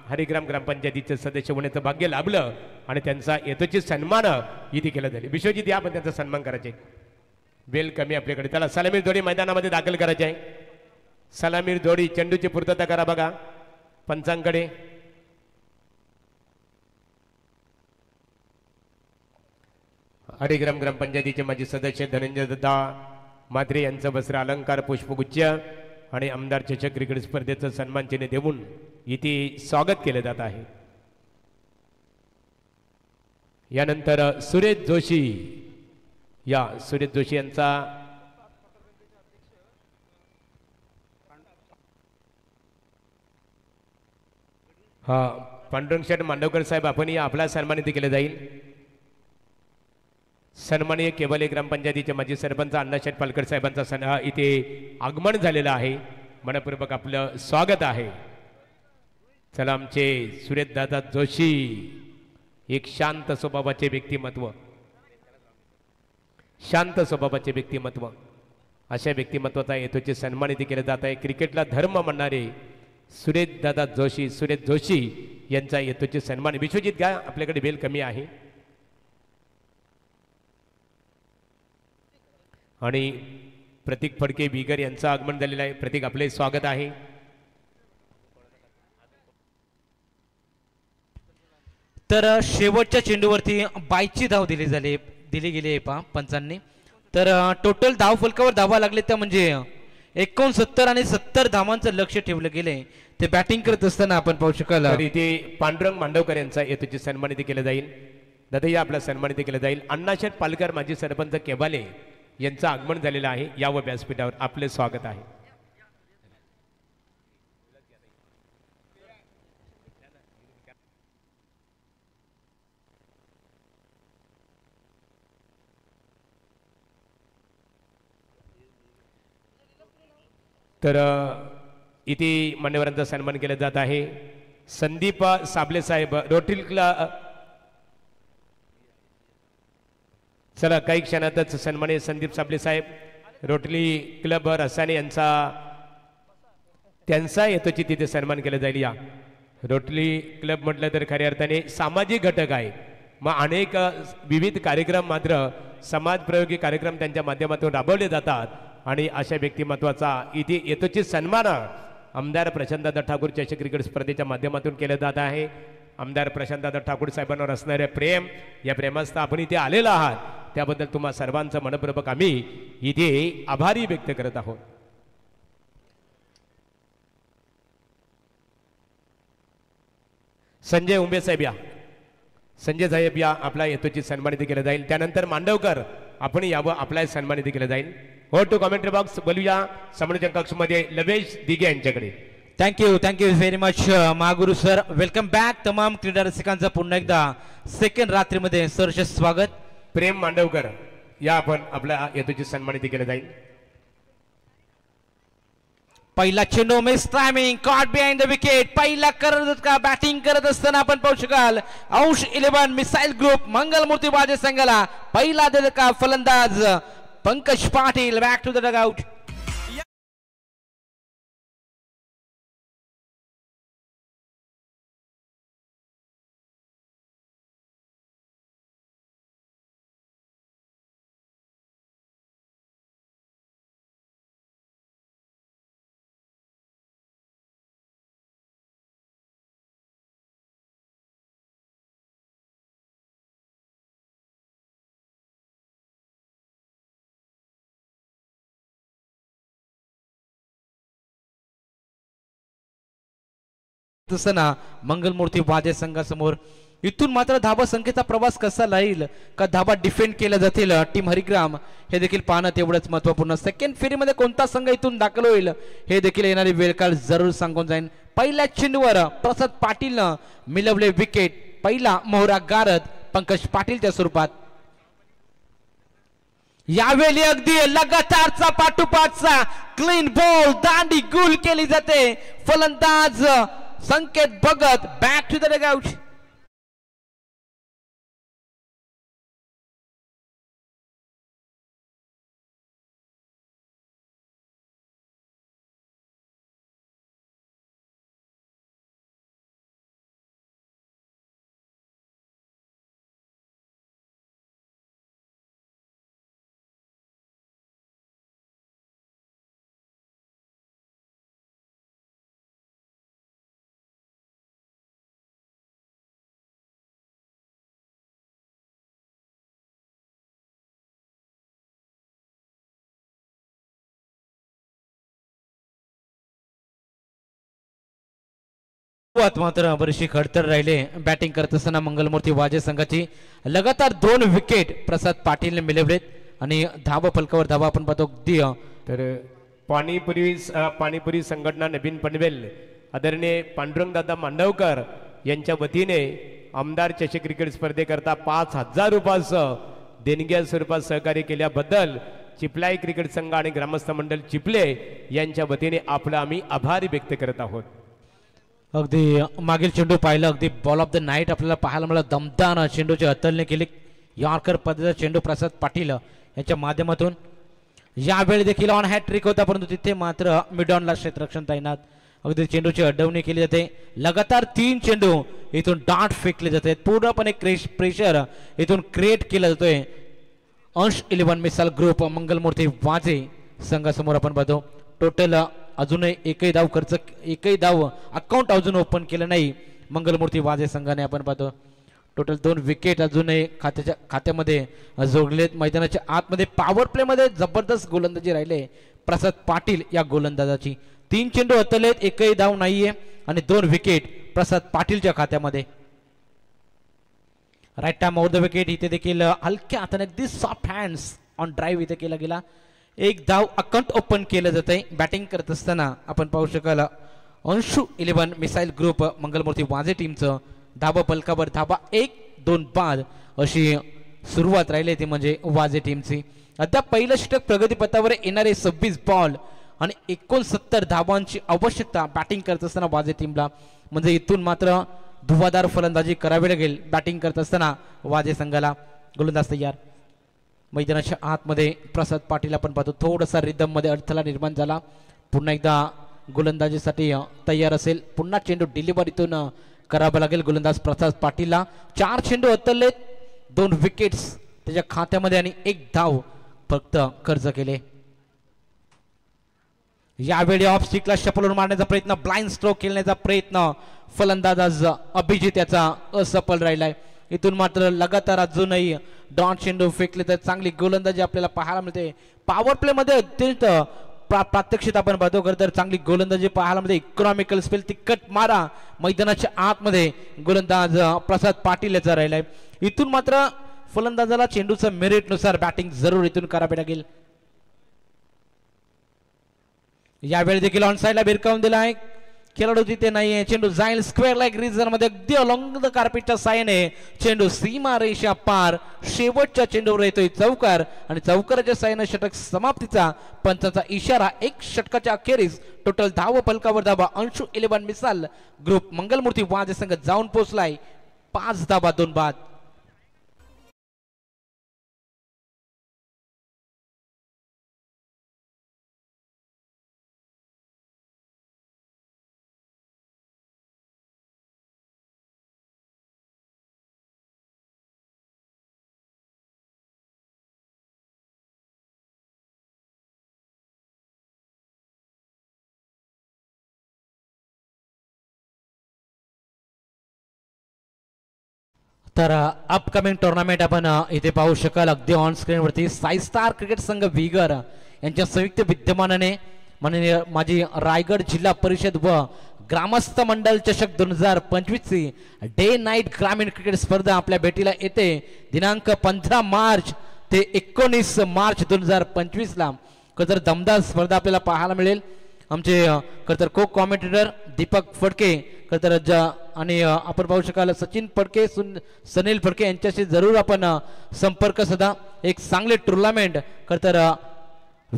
[SPEAKER 2] हरिग्राम ग्रामपंचायतीचे सदस्य होण्याचं भाग्य लाभलं आणि त्यांचा यथोचित सन्मान इथे केला जाईल. विश्वजित या आपण त्यांचा सन्मान करायचे. वेल कमी आपल्याकडे. त्याला सलामीर जोडी मैदानामध्ये दाखल करायचे आहे. सलामीर जोडी चेंडूची पूर्तता करा बघा पंचांकडे. हरिग्राम ग्रामपंचायतीचे माजी सदस्य धनंजयदादा म्हात्रे यांचं वस्त्र अलंकार पुष्पगुच्छ आणि आमदार चषक क्रिकेट स्पर्धेचं सन्मान चिन्ह देऊन इथे स्वागत केले जात आहे. यानंतर सुरेश जोशी या सुरेश जोशी यांचा पांडुरंग शेठ मांडवकर साहेब आपण या आपला सन्मानित केले जाईल. सन्माननीय केवले ग्रामपंचायतीचे माजी सरपंच अण्णाशेठ पालकर साहेबांचा इथे आगमन झालेला आहे. मनपूर्वक आपलं स्वागत आहे. चला आमचे सुरेशदादा जोशी एक शांत स्वभावाचे व्यक्तिमत्व, शांत स्वभावाचे व्यक्तिमत्व, अशा व्यक्तिमत्वाचा येतोचे सन्मानित केले जात आहे. क्रिकेटला धर्म म्हणणारे सुरेशदादा जोशी, सुरेश जोशी यांचा येतोचे सन्मान. विश्वजित घ्या, आपल्याकडे बेल कमी आहे. आणि प्रतीक फडके बिगर यांचं आगमन झालेलं आहे. प्रतीक, आपले स्वागत आहे.
[SPEAKER 4] तर शेवटच्या चेंडूवरती बायची धाव दिली गेली आहे पहा पंचांनी. तर टोटल धाव फलकावर धावा लागले त्या म्हणजे 69 आणि 70 धावांचं लक्ष ठेवलं गेले. ते बॅटिंग करत असताना आपण पाहू शकाल.
[SPEAKER 2] तर इथे पांडुरंग मांडवकर यांचा येतोची सन्मानित केलं जाईल. दादा आपला सन्मानित केलं जाईल. अण्णाशेठ पालकर माजी सरपंच केबाले यांचं आगमन झालेलं आहे. यावं व्यासपीठावर आपले स्वागत आहे. तर इथे मान्यवरांचा सन्मान केला जात आहे. संदीप साबले साहेब रोटरी क्लब, चला काही क्षणातच सन्मानित संदीप साबले साहेब रोटरी क्लब रसाने यांचा त्यांचा येतोची तिथे सन्मान केला जाईल. या रोटरी क्लब म्हटलं तर खऱ्या अर्थाने सामाजिक घटक आहे. मग अनेक विविध कार्यक्रम मात्र समाजप्रयोगी कार्यक्रम त्यांच्या माध्यमातून राबवले जातात. आणि अशा व्यक्तिमत्वाचा इथे येतोची सन्मान आमदार प्रशांतदादा ठाकूर चषक क्रिकेट स्पर्धेच्या माध्यमातून केलं जात आहे. आमदार प्रशांतदादा ठाकूर साहेबांवर असणारे प्रेम, या प्रेमास्थ आपण इथे आलेला आहात त्याबद्दल तुम्हा सर्वांचं मनपूर्वक आम्ही इथे आभारी व्यक्त करत आहोत. संजय उंबे साहेब या, संजय साहेब या, आपला येतोची सन्मानित केलं जाईल. त्यानंतर मांडवकर आपण यावं, आपला सन्मानित केलं जाईल. हो टू कमेंट्री बॉक्स बोलूया समालोचन कक्षमध्ये लवेश दिघे यांच्याकडे.
[SPEAKER 4] Thank you very much Mahaguru sir. Welcome back तमाम क्रीडा रसिकांचं पुन्हा एकदा सेकंड रात्रीमध्ये सहर्ष स्वागत.
[SPEAKER 2] प्रेम मांडवकर या, आपण आपल्या येतोची सन्मानित केलं जाईल.
[SPEAKER 4] पहिला चेंडू miss timing, caught behind the wicket. पहिला करत का बॅटिंग करत असताना आपण पाहू शकाल अंश 11 मिसाईल ग्रुप मंगलमूर्ती बाजे संघाला पहिला का फलंदाज Pankaj Patil. Back to the dugout. असताना मंगलमूर्ती वाद्य संघासमोर इथून मात्र धाबा संख्येचा प्रवास कसा राहील का धाबा डिफेंड केल्या जातील टीम हरिग्राम हे देखील पाहणं तेवढंच महत्त्वपूर्ण. सेकंड फेरीमध्ये कोणता संघ इथून दाखल होईल हे देखील येणारी वेळ काळ जरूर सांगून जाईल. पहिल्या चेंडूवर प्रसाद पाटीलनं मिळवले विकेट. पहिला मोहरा गारद पंकज पाटीलच्या स्वरूपात. यावेळी अगदी लगातारचा पाठोपाठचा क्लीन बॉल दांडी गुल केली जाते. फलंदाज Sanket Bhagat back to the dugout. मात्र बरीचशी खडतर राहिले बॅटिंग करत असताना मंगलमूर्ती वाजे संघाची. लगातार 2 विकेट प्रसाद पाटीलने मिळवलेत आणि धावा फलकावर धावा आपण पाहतो अगदी.
[SPEAKER 2] तर पाणीपुरी संघटना नवीन पनवेल आदरणीय पांडुरंगदादा मांडवकर यांच्या वतीने आमदार चषक क्रिकेट स्पर्धेकरता 5,000 रुपयाचं देणग्या स्वरूपात सहकार्य केल्याबद्दल चिपलाई क्रिकेट संघ आणि ग्रामस्थ मंडळ चिपले यांच्या वतीने आपला आम्ही आभार व्यक्त करत आहोत.
[SPEAKER 4] अगदी मागील चेंडू पाहिलं, अगदी बॉल ऑफ द नाईट आपल्याला पाहायला मिळाला. दमदार चेंडूची अतलने केली. यॉर्कर पद्धतीचा चेंडू प्रसाद पाटील यांच्या माध्यमातून. यावेळी देखील ऑन हॅट्रिक होता, परंतु तिथे मात्र मिडॉनला क्षेत्ररक्षण तैनात. अगदी चेंडूची अडवणी केली जाते. लगातार 3 चेंडू इथून डाट फेकले जाते. पूर्णपणे प्रेशर इथून क्रिएट केला जातोय. अंश 11 मिसाल ग्रुप मंगलमूर्ती वाजे संघासमोर आपण पाहतो. टोटल अजूनही एकही धाव अकाउंट अजून ओपन केलं नाही मंगलमूर्ती वाजे संघाने. आपण पाहतो टोटल 2 विकेट अजूनही खात्यामध्ये जोडलेत. मैदानाच्या आतमध्ये पॉवर प्ले मध्ये जबरदस्त गोलंदाजी राहिले प्रसाद पाटील या गोलंदाजाची. 3 चेंडू हतलेत, एकही धाव नाहीये आणि 2 विकेट प्रसाद पाटीलच्या खात्यामध्ये. Right time over the wicket. इथे देखील हलक्या हाताने अगदी सॉफ्ट हँड्स ऑन ड्राईव्ह इथे केला गेला. 1 धाव अकाउंट ओपन केलं जात आहे. बॅटिंग करत असताना आपण पाहू शकाल अंशू 11 मिसाईल ग्रुप मंगलमूर्ती वाजे टीमचं धाबा फलकावर धाबा 1-2 बाद अशी सुरुवात राहिली ती म्हणजे वाजे टीमची. अद्याप पहिलं षटक प्रगतीपथावर येणारे 26 बॉल आणि 69 धावांची आवश्यकता बॅटिंग करत असताना वाजे टीमला. म्हणजे इथून मात्र धुवाधार फलंदाजी करावी लागेल बॅटिंग करत असताना वाजे संघाला. गोलंदाज तयार. मैदानाच्या आतमध्ये प्रसाद पाटील आपण पाहतो थोडासा रिदम मध्ये अडथळा निर्माण झाला. पुन्हा एकदा गोलंदाजीसाठी तयार असेल. पुन्हा चेंडू डिलिव्हरीतून करावं लागेल गोलंदाज प्रसाद पाटीलला. 4 चेंडू हतललेत, 2 विकेट्स त्याच्या खात्यामध्ये आणि 1 धाव फक्त खर्च केले. यावेळी ऑफ स्टिकला शपलून मारण्याचा प्रयत्न, ब्लाइंड स्ट्रोक खेळण्याचा प्रयत्न फलंदाज आज अभिजित याचा असफल राहिलाय. इथून मात्र लगातार अजूनही डॉट चेंडू फेकले तर चांगली गोलंदाजी आपल्याला पाहायला मिळते. पॉवर प्ले मध्ये अत्यंत प्रात्यक्षित आपण बघतो खरं तर चांगली गोलंदाजी पाहायला मिळते. इकॉनॉमिकल स्पेल तिक्कट मारा मैदानाच्या आतमध्ये गोलंदाज प्रसाद पाटील याचा राहिलाय. इथून मात्र फलंदाजाला चेंडूच्या मेरिट नुसार बॅटिंग जरूर इथून करावी लागेल. यावेळी देखील ऑन साइडला भिरकावून दिला आहे. खेळाडू तिथे नाहीये. चेंडू जाईल स्क्वेअर लाईक रिजन मध्ये अगदी अलॉंग द कार्पेटच्या साहाय्याने चेंडू सीमा रेषा पार शेवटच्या चेंडूवर येतोय चौकार आणि चौकाराच्या साहाय्याने षटक समाप्तीचा पंचाचा इशारा. 1 षटकाच्या अखेरीस टोटल धाव फलकावर धाबा अंशू 11 मिसाल ग्रुप मंगलमूर्ती वाजे संघ जाऊन पोहोचलाय 5 धाबा 2 बाद. तर अपकमिंग टुर्नामेंट आपण इथे पाहू शकाल. अगदी ऑन स्क्रीन वरती साई स्टार क्रिकेट संघ विगर यांच्या संयुक्त विद्यमानाने माननीय माजी रायगड जिल्हा परिषद व ग्रामस्थ मंडल चषक 2025 ची डे नाईट ग्रामीण क्रिकेट स्पर्धा आपल्या भेटीला येते. दिनांक 15 मार्च ते 19 मार्च 2025 ला खरतर दमदार स्पर्धा आपल्याला पाहायला मिळेल. आमचे खरतर को कॉमेंटेटर दीपक फडके खरतर आणि आपण पाहू शकाल सचिन फडके सनील फडके यांच्याशी जरूर आपण संपर्क साधा. एक चांगले टुर्नामेंट खरतर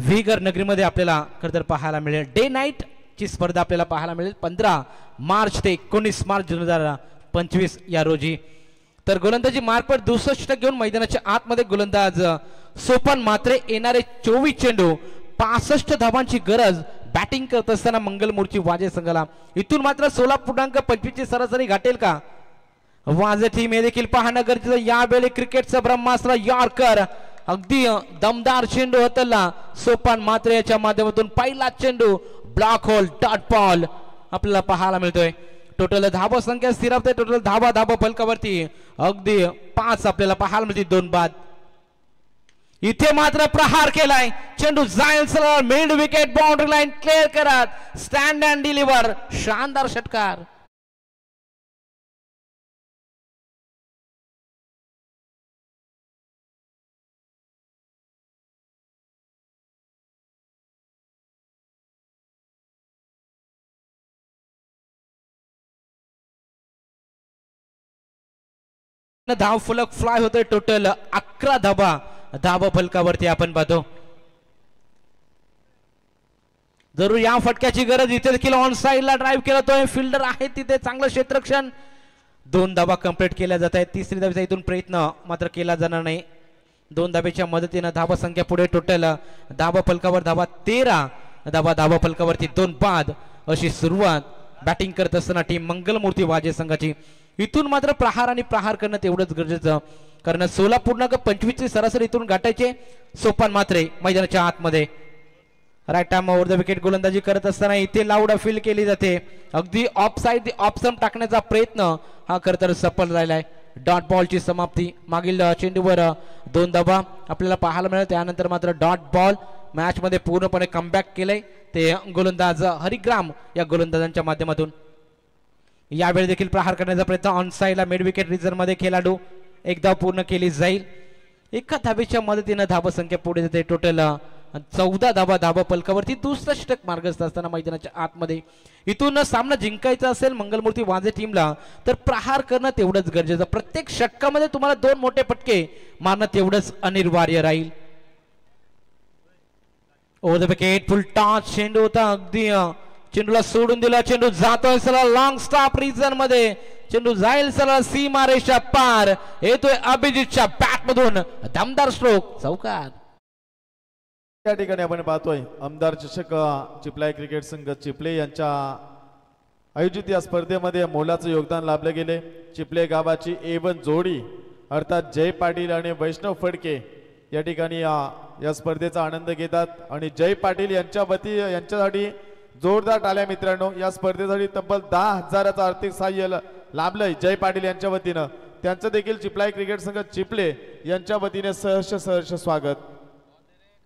[SPEAKER 4] विगर नगरीमध्ये आपल्याला खरतर पाहायला मिळेल. डे नाईट ची स्पर्धा आपल्याला पाहायला मिळेल 15 मार्च ते 19 मार्च 2025 या रोजी. तर गोलंदाजी मार्फत 200 षटक घेऊन मैदानाच्या आतमध्ये गोलंदाज सोपान मात्रे येणारे 24 चेंडू 65 धावांची गरज बॅटिंग करत असताना मंगलमूर्ती वाजे संघाला. इथून मात्र 16.25 ची सरासरी गाठेल का वाजे टीम हे देखील पाहणं गरजेचं. यावेळी क्रिकेटचा ब्रह्मास्त्र यॉर्कर अगदी दमदार चेंडू हतलला सोपान मात्रे याच्या माध्यमातून. पहिला चेंडू ब्लॉक होल डॉट बॉल आपल्याला पाहायला मिळतोय. टोटल धावा संख्या स्थिरावते. टोटल धावा फलकावरती अगदी 5 आपल्याला पाहायला मिळते 2 बाद. इथे मात्र प्रहार केलाय. चेंडू जाईल सरळ mid wicket boundary line clear करत स्टँड अँड डिलिव्हर शानदार षटकार. धाव फलक फ्लाय होते. टोटल 11 धावा फलकावरती आपण पाहतो. जरूर या फटक्याची गरज. इथे देखील ऑन साइडला ड्राईव्ह केला तो फिल्डर आहे तिथे, चांगलं क्षेत्ररक्षण. 2 धाबा कंप्लीट केल्या जात आहेत. तिसरी धावेचा इथून प्रयत्न मात्र केला जाणार नाही. 2 धाब्याच्या मदतीनं धाबा संख्या पुढे टोटल धाबा फलकावर धाबा 13 धाबा फलकावरती 2 बाद अशी सुरुवात बॅटिंग करत असताना टीम मंगलमूर्ती वाजे संघाची. इथून मात्र प्रहार आणि प्रहार करणं तेवढंच गरजेचं, कारण 16.25 सरासरी इथून गाठायचे. सोपान मात्र मैदानाच्या आतमध्ये right arm over the wicket गोलंदाजी करत असताना इथे लाऊड फील केली जाते. अगदी ऑफ साइड ऑफ स्टंप टाकण्याचा प्रयत्न हा खरं तर सफल राहिलाय. डॉट बॉलची समाप्ती. मागील चेंडूवर 2 धाबा आपल्याला पाहायला मिळेल. त्यानंतर मात्र डॉट बॉल मॅच मध्ये पूर्णपणे कमबॅक केलंय ते गोलंदाज हरिग्राम या गोलंदाजांच्या माध्यमातून. यावेळी देखील प्रहार करण्याचा प्रयत्न ऑन साइडला मिड विकेट रिझर्व्ह मध्ये खेळाडू. एक धाव पूर्ण केली जाईल. एका धाबेच्या मदतीनं धाबा संख्या पुढे जाते. टोटल 14 धाबा फलकावरती. दुसरा षटक मार्गस्थ असताना मैदानाच्या आतमध्ये. इथून सामना जिंकायचा असेल मंगलमूर्ती वाजे टीमला तर प्रहार करणं तेवढंच गरजेचं. प्रत्येक षटकामध्ये तुम्हाला 2 मोठे फटके मारणं तेवढंच अनिवार्य राहील. Over the wicket full toss चेंडू होता. अगदी चेंडूला सोडून दिला. चेंडू जातोय सरळ लॉंग स्टॉप रिजन मध्ये. चेंडू जाईल सरळ सीमारेषा पार. येतोय अभिजितच्या बॅट मधून दमदार स्ट्रोक चौकार.
[SPEAKER 5] या ठिकाणी आपण पाहतोय आमदार चषक चिपलाई क्रिकेट संघ चिपले यांच्या आयोजित या स्पर्धेमध्ये मोलाचं योगदान लाभले गेले. चिपले गावाची A1 जोडी अर्थात जय पाटील आणि वैष्णव फडके या ठिकाणी या स्पर्धेचा आनंद घेतात. आणि जय पाटील यांच्यासाठी जोरदार टाळ्या मित्रांनो. या स्पर्धेसाठी तब्बल 10,000चं आर्थिक सहाय्य लाभलंय जय पाटील यांच्या वतीनं. त्यांचं देखील चिपलाई क्रिकेट संघ चिपले यांच्या वतीने सहर्ष स्वागत.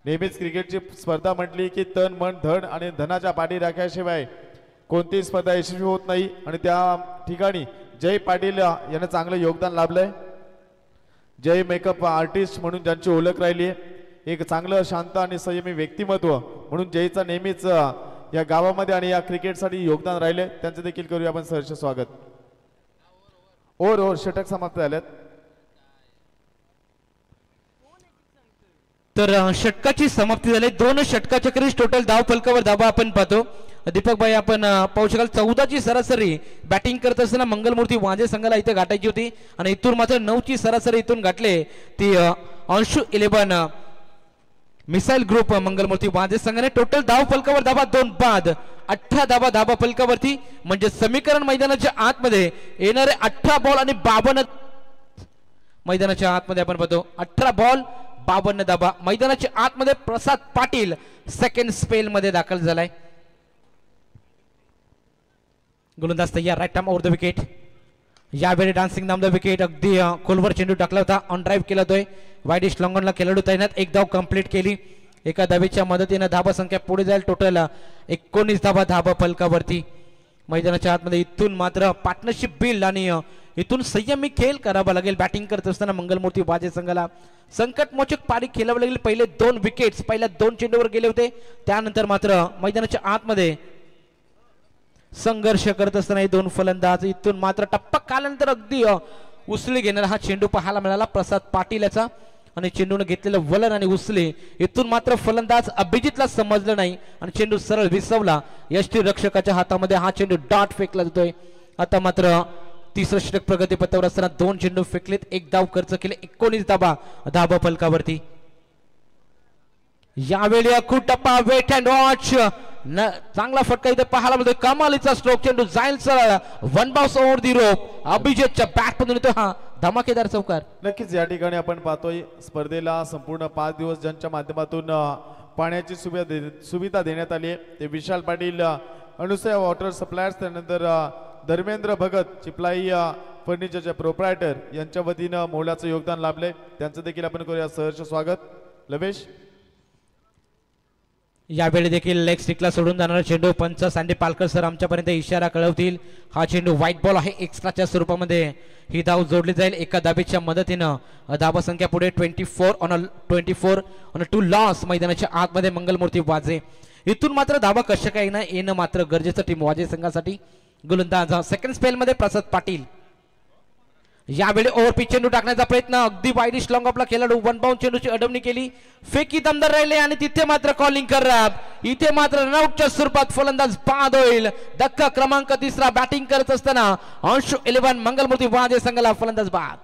[SPEAKER 5] नेहमीच क्रिकेटची स्पर्धा म्हटली की तन मन धन आणि धनाच्या पाठी राख्याशिवाय कोणतीही स्पर्धा यशस्वी होत नाही. आणि त्या ठिकाणी जय पाटील यांना चांगलं योगदान लाभलंय. जय मेकअप आर्टिस्ट म्हणून ज्यांची ओळख राहिली आहे. एक चांगलं शांत आणि संयमी व्यक्तिमत्व म्हणून जयचा नेहमीच या गावामध्ये आणि या क्रिकेटसाठी योगदान राहिले. त्यांचं देखील करूया आपण सहर्ष स्वागत. ओव्हर षटक समाप्त झाल्यात.
[SPEAKER 4] तर षटकाची समाप्ती झाली. 2 षटकाच्या क्रीज टोटल धाव फलकावर धाबा आपण पाहतो. दीपक भाई आपण पाहू शकाल 14ची सरासरी बॅटिंग करत असताना मंगलमूर्ती वाजे संघाला इथे गाठायची होती आणि इथून मात्र 9ची सरासरी इथून गाठले ती अंशु 11 मिसाईल ग्रुप मंगलमूर्ती वाजे संघाने. टोटल धाव फलकावर धाबा 2 बाद 18 धाबा फलकावरती. म्हणजे समीकरण मैदानाच्या आतमध्ये येणारे 18 बॉल आणि 52 मैदानाच्या आतमध्ये आपण पाहतो 18 बॉल 52 धाबा. मैदानाच्या आतमध्ये प्रसाद पाटील सेकंड स्पेल मध्ये दाखल झालाय. गोलंदाज तयार. Right arm over the wicket. यावेळी डान्सिंग नाम द विकेट. अगदी खोलवर चेंडू टाकला होता. ऑन ड्राईव्ह केला होतोय. वाईडिश लॉंगॉनला खेळाडू तैनात. 1 धाव कंप्लीट केली. एका धावेच्या मदतीनं धाबा संख्या पुढे जाईल. टोटल 19 धाबा फलकावरती. मैदानाच्या आतमध्ये इथून मात्र पार्टनरशिप बिल्ड आणि इथून संयमी खेळ करावा लागेल. बॅटिंग करत असताना मंगलमूर्ती वाजे संघाला संकटमोचक पारी खेळावं लागेल. पहिले 2 विकेट्स पहिल्या 2 चेंडूवर गेले होते. त्यानंतर मात्र मैदानाच्या आतमध्ये संघर्ष करत असताना 2 फलंदाज. इथून मात्र टप्पा कालानंतर अगदी उसळी घेणारा हा चेंडू पाहायला मिळाला प्रसाद पाटील याचा. आणि चेंडूने घेतलेलं वलन आणि उसळी इथून मात्र फलंदाज अभिजितला समजलं नाही आणि चेंडू सरळ विसवला. यष्टी रक्षकाच्या हातामध्ये हा चेंडू डॉट फेकला जातोय. आता मात्र तिसरं षटक प्रगतीपथावर असताना 2 चेंडू फेकलेत. 1 धाव खर्च केले. 19 धाबा फलकावरती. यावेळी अखूट टप्पा वेट अँड वॉच. चांगला फटका इथे पाहायला मिळतोय. कमालीचा स्ट्रोक. चेंडू जाईल सरळ 1 बाउन्स ओव्हर दी रोप. अभिजितच्या बॅट मधून येतो हा धमाकेदार चौकार.
[SPEAKER 5] नक्कीच या ठिकाणी आपण पाहतोय स्पर्धेला संपूर्ण 5 दिवस ज्यांच्या माध्यमातून पाण्याची सुविधा देण्यात आली आहे ते विशाल पाटील अनुसया वॉटर सप्लायर्स, त्यानंतर धर्मेंद्र भगत चिपलाई फर्निचरचे प्रोप्रायटर यांच्या वतीनं मोलाचं योगदान लाभले. त्यांचं देखील आपण करूया सहर्ष स्वागत. लवेश.
[SPEAKER 4] यावेळी देखील लेग स्टिकला सोडून जाणारा चेंडू पंच सँडी पालकर सर आमच्यापर्यंत इशारा कळवतील. हा चेंडू व्हाईट बॉल आहे. एक्स्ट्राच्या स्वरूपामध्ये ही धाव जोडली जाईल. एका धाबेच्या मदतीनं धाबा संख्या पुढे 24 ऑन 2 लॉस. मैदानाच्या आतमध्ये मंगलमूर्ती वाजे. इथून मात्र धाबा कशा काही ना येणं मात्र गरजेचं टीम वाजे संघासाठी. गोलंदाज सेकंड स्पेल मध्ये प्रसाद पाटील. यावेळी ओव्हरपिच चेंडू टाकण्याचा प्रयत्न, अगदी वाईडिश लॉंग ऑफला खेळाडू वन बाउंड चेंडूची अडवणी केली, फेकी दमदार राहिले आणि तिथे मात्र कॉलिंग करत, इथे मात्र रनआउटच्या स्वरूपात फलंदाज बाद होईल. धक्का क्रमांक 3 बॅटिंग करत असताना अंशु 11 मंगलमूर्ती वाजे संघाला फलंदाज बाद.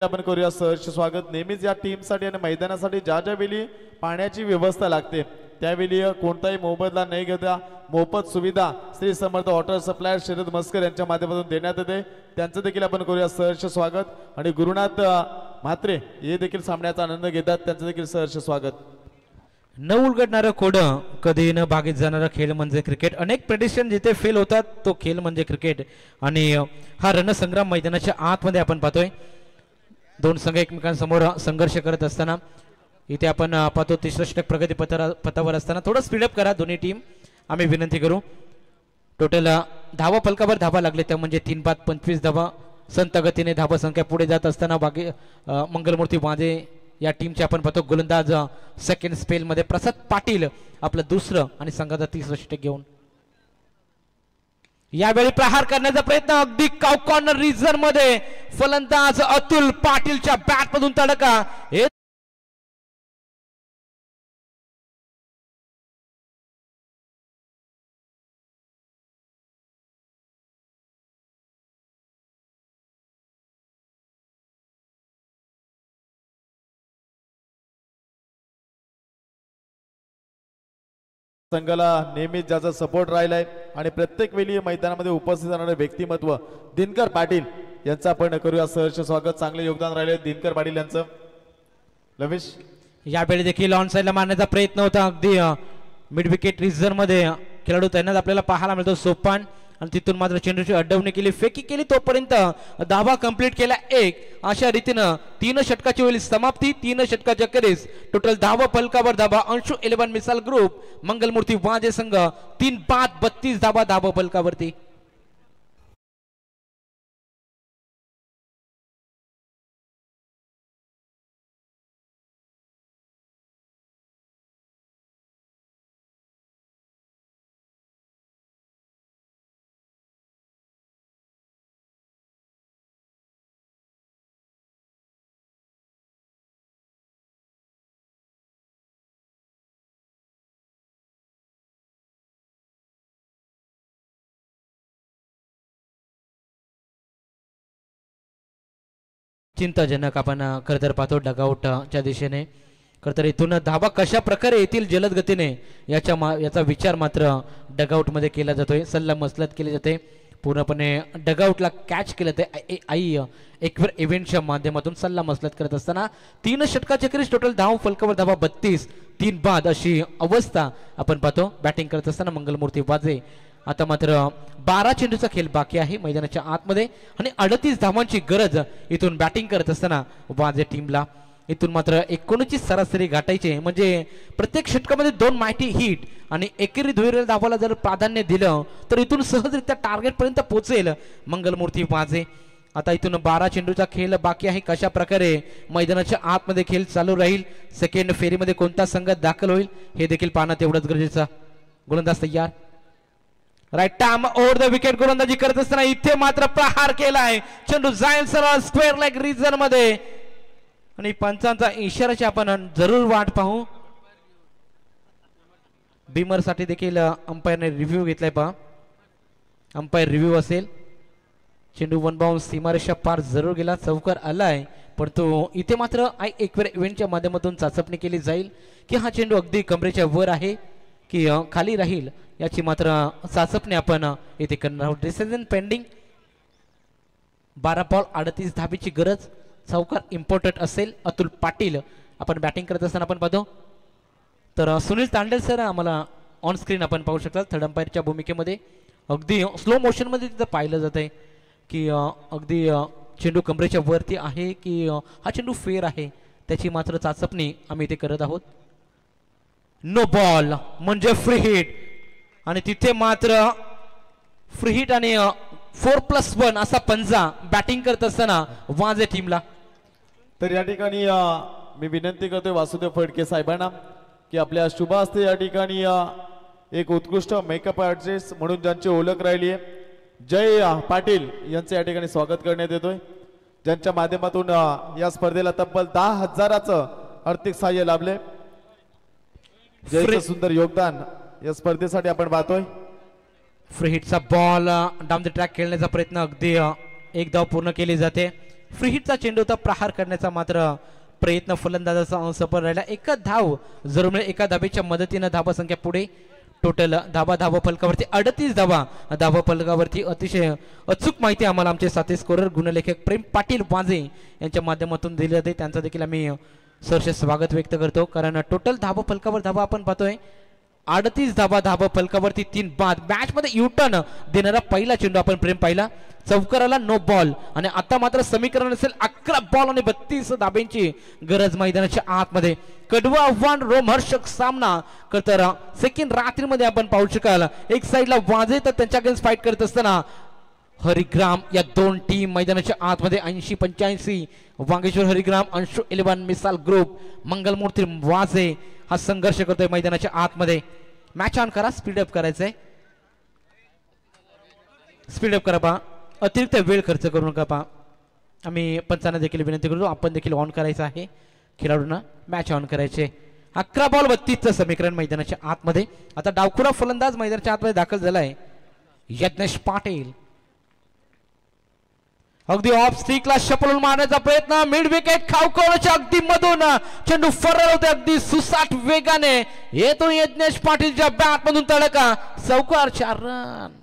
[SPEAKER 5] आपण करूया सहर्ष स्वागत. नेहमीच या टीमसाठी आणि मैदानासाठी ज्या ज्यावेळी पाण्याची व्यवस्था लागते त्यावेळी कोणताही मोबदला नाही घेता मोफत सुविधा श्री समर्थ वॉटर सप्लायर शरद मस्कर यांच्या माध्यमातून देण्यात येते. त्यांचं देखील आपण करूया सहर्ष स्वागत. आणि गुरुनाथ म्हात्रे हे देखील सामन्याचा आनंद घेतात, त्यांचं देखील सहर्ष स्वागत.
[SPEAKER 4] न उलगडणारं कोडं कधी न बागेत जाणारा खेळ म्हणजे क्रिकेट. अनेक प्रेडिक्शन जिथे फेल होतात तो खेळ म्हणजे क्रिकेट. आणि हा रणसंग्राम मैदानाच्या आतमध्ये आपण पाहतोय दोन संघ एकमेकांसमोर संघर्ष करत असताना. इथे आपण पाहतो तिसरं षटक प्रगती पथावर असताना थोडं स्पीडअप करा दोन्ही टीम, आम्ही विनंती करू. टोटल धावा फलकावर धावा लागले त्या म्हणजे 3 बाद 25 धावा. संत गतीने धावा संख्या पुढे जात असताना मंगलमूर्ती वाजे या टीमचे आपण पाहतो गोलंदाज सेकंड स्पेल मध्ये प्रसाद पाटील आपलं दुसरं आणि संघाचा तिसरं षटक घेऊन यावेळी प्रहार करण्याचा प्रयत्न, अगदी कॉर्नर रिजन मध्ये फलंदाज अतुल पाटीलच्या बॅट मधून तडका.
[SPEAKER 5] संघाला नेहमीच ज्याचा सपोर्ट राहिलाय आणि प्रत्येक वेळी मैदानामध्ये उपस्थित राहणारे व्यक्तिमत्व दिनकर पाटील यांचं आपण करूया सहर्ष स्वागत. चांगले योगदान राहिले दिनकर पाटील यांचं. लवेश
[SPEAKER 4] यावेळी देखील ऑन साइडला मारण्याचा प्रयत्न होता, अगदी मिड विकेट रिझर्व मध्ये खेळाडू तैनात आपल्याला पाहायला मिळतो सोपान. आणि तिथून मात्र चेंडूची अडवणी केली, फेकी केली, तोपर्यंत धावा कंप्लीट केला 1. अशा रीतीनं 3 षटकाची होईल समाप्ती. 3 षटकाच्या अखेरीस टोटल धावा फलकावर धावा अंशु 11 मिसाल ग्रुप मंगलमूर्ती वाजे संघ 3 बाद 32 धावा धावा फलकावरती. चिंताजनक आपण खरं तर पाहतो डगआउटच्या दिशेने. खरं तर इथून धावा कशा प्रकारे येतील जलद गतीने याचा विचार मात्र डगआउटमध्ये केला जातोय. सल्ला मसलत केली जाते, पूर्णपणे डगआउटला कॅच केलं ते आई एकवेर इव्हेंटच्या माध्यमातून सल्ला मसलत करत असताना 3 षटकाच्या अखेरीस टोटल धाव फलकावर धावा 32, 3 बाद अशी अवस्था आपण पाहतो बॅटिंग करत असताना मंगलमूर्ती वाजे. आता मात्र 12 चेंडूचा खेळ बाकी आहे मैदानाच्या आतमध्ये आणि 38 धावांची गरज इथून बॅटिंग करत असताना वाजे टीमला. इथून मात्र 19 सरासरी गाठायचे म्हणजे प्रत्येक षटकामध्ये 2 मायटी हिट आणि एकेरी दुहेरी धावाला जर प्राधान्य दिलं तर इथून सहजरित्या टार्गेट पर्यंत पोहोचेल मंगलमूर्ती वाजे. आता इथून 12 चेंडूचा खेळ बाकी आहे. कशा प्रकारे मैदानाच्या आतमध्ये खेळ चालू राहील, सेकंड फेरीमध्ये कोणता संघ दाखल होईल हे देखील पाहणं तेवढंच गरजेचं. गोलंदाज तयार, right time over the wicket गोलंदाजी करत असताना इथे मात्र प्रहार केलाय. चेंडू जाईल सरळ स्क्वेअर लेग रिजन मध्ये आणि पंचांचा इशाराची आपण जरूर वाट पाहू. बीमर साठी देखील अंपायरने रिव्ह्यू घेतलाय पहा, अंपायर रिव्ह्यू असेल. चेंडू वन बाउंड सीमारेषा पार जरूर गेला, चौकार आलाय पण तो इथे मात्र एकवेळ इव्हेंटच्या माध्यमातून चाचपणी केली जाईल की हा चेंडू अगदी कमरेच्या वर आहे की खाली राहील याची मात्र चाचपणी आपण इथे करणार आहोत. Decision pending. 12 बॉल 38 धाबीची गरज, चौकार इम्पॉर्टंट असेल. अतुल पाटील आपण बॅटिंग करत असताना आपण पाहतो तर सुनील तांडेल सर आम्हाला ऑन स्क्रीन आपण पाहू शकता थर्ड अंपायरच्या भूमिकेमध्ये. अगदी स्लो मोशन मध्ये तिथं पाहिलं जात आहे की अगदी चेंडू कमरेच्या वरती आहे की हा चेंडू फेर आहे त्याची मात्र चाचपणी आम्ही इथे करत आहोत. नो बॉल म्हणजे फ्री हिट आणि तिथे मात्र फ्री हिट आणि 4+1 असा पंजा बॅटिंग करत असताना वाजे टीमला.
[SPEAKER 5] तर या ठिकाणी मी विनंती करतोय वासुदेव फडके साहेबांना की आपल्या शुभ हस्ते या ठिकाणी एक उत्कृष्ट मेकअप आर्टिस्ट म्हणून ज्यांची ओळख राहिली आहे जय पाटील यांचे या ठिकाणी स्वागत करण्यात येतोय, ज्यांच्या माध्यमातून या स्पर्धेला तब्बल 10,000चं आर्थिक सहाय्य लाभले. जयचं सुंदर योगदान या स्पर्धेसाठी आपण पाहतोय.
[SPEAKER 4] फ्री हिटचा बॉल डाऊन द ट्रॅक खेळण्याचा प्रयत्न, अगदी एक धाव पूर्ण केली जाते. फ्री हिटचा चेंडूचा प्रहार करण्याचा मात्र प्रयत्न फलंदाजाचा असफल राहिला. एकच धाव जरूर मिळेल. एका धाबेच्या मदतीनं धाबा संख्या पुढे. टोटल धावा फलकावरती 38 धावा फलकावरती. अतिशय अचूक माहिती आम्हाला आमचे साथी स्कोरर गुणलेखक प्रेम पाटील वाजे यांच्या माध्यमातून दिली जाते. त्यांचं देखील आम्ही सहर्ष स्वागत व्यक्त करतो, कारण टोटल धावा फलकावर धावा आपण पाहतोय 38 धावा फलकावरती 3 बाद. मॅच मध्ये युटर्न देणारा पहिला चेंडू आपण प्रेम पाहिला. चौकाराला नो बॉल आणि आता मात्र समीकरण असेल 11 बॉल आणि 32 धाब्यांची गरज मैदानाच्या आतमध्ये. कडवं आव्हान रोमहर्षक सामना करतर सेकंड रात्रीमध्ये आपण पाहू शकाल. एक साईडला वाजे तर त्यांच्या अगेन्स्ट फाईट करत असताना हरिग्राम या दोन टीम मैदानाच्या आतमध्ये 80-85 वांगेश्वर हरिग्राम, अंशु 11 मिसाल ग्रुप, मंगलमूर्ती वाजे हा संघर्ष करतोय मैदानाच्या आतमध्ये. मॅच ऑन करा, स्पीडअप करायचंय. स्पीडअप करा पहा, अतिरिक्त वेळ खर्च करू नका पहा. आम्ही पंचांना देखील विनंती करतो, आपण देखील ऑन करायचं आहे. खेळाडूंना मॅच ऑन करायचे. 11 बॉल 32चं समीकरण मैदानाच्या आतमध्ये. आता डावखुरा फलंदाज मैदानाच्या आतमध्ये दाखल झालाय यज्ञेश पाटील. अगदी ऑफ स्टिकला शपलून मारण्याचा प्रयत्न, मिड विकेट खावकवण्याच्या अगदी मधून चेंडू फरार होते अगदी सुसाट वेगाने. येतो यज्ञेश पाटीलच्या बॅट मधून तडका, चौकार, 4 रन.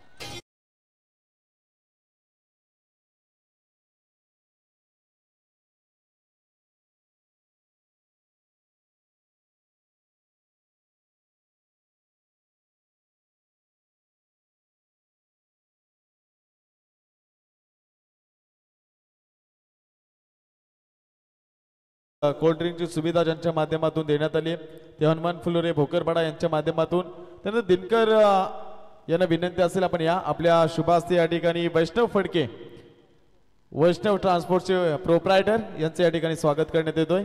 [SPEAKER 5] कोल्ड्रिंकची सुविधा ज्यांच्या माध्यमातून देण्यात आली ते हनुमान फुलोरे भोकरपाडा यांच्या माध्यमातून. त्यानंतर दिनकर यांना विनंती असेल आपण या आपल्या शुभास्ते या ठिकाणी वैष्णव फडके, वैष्णव ट्रान्सपोर्टचे प्रोप्रायटर यांचे या ठिकाणी स्वागत करण्यात येतोय.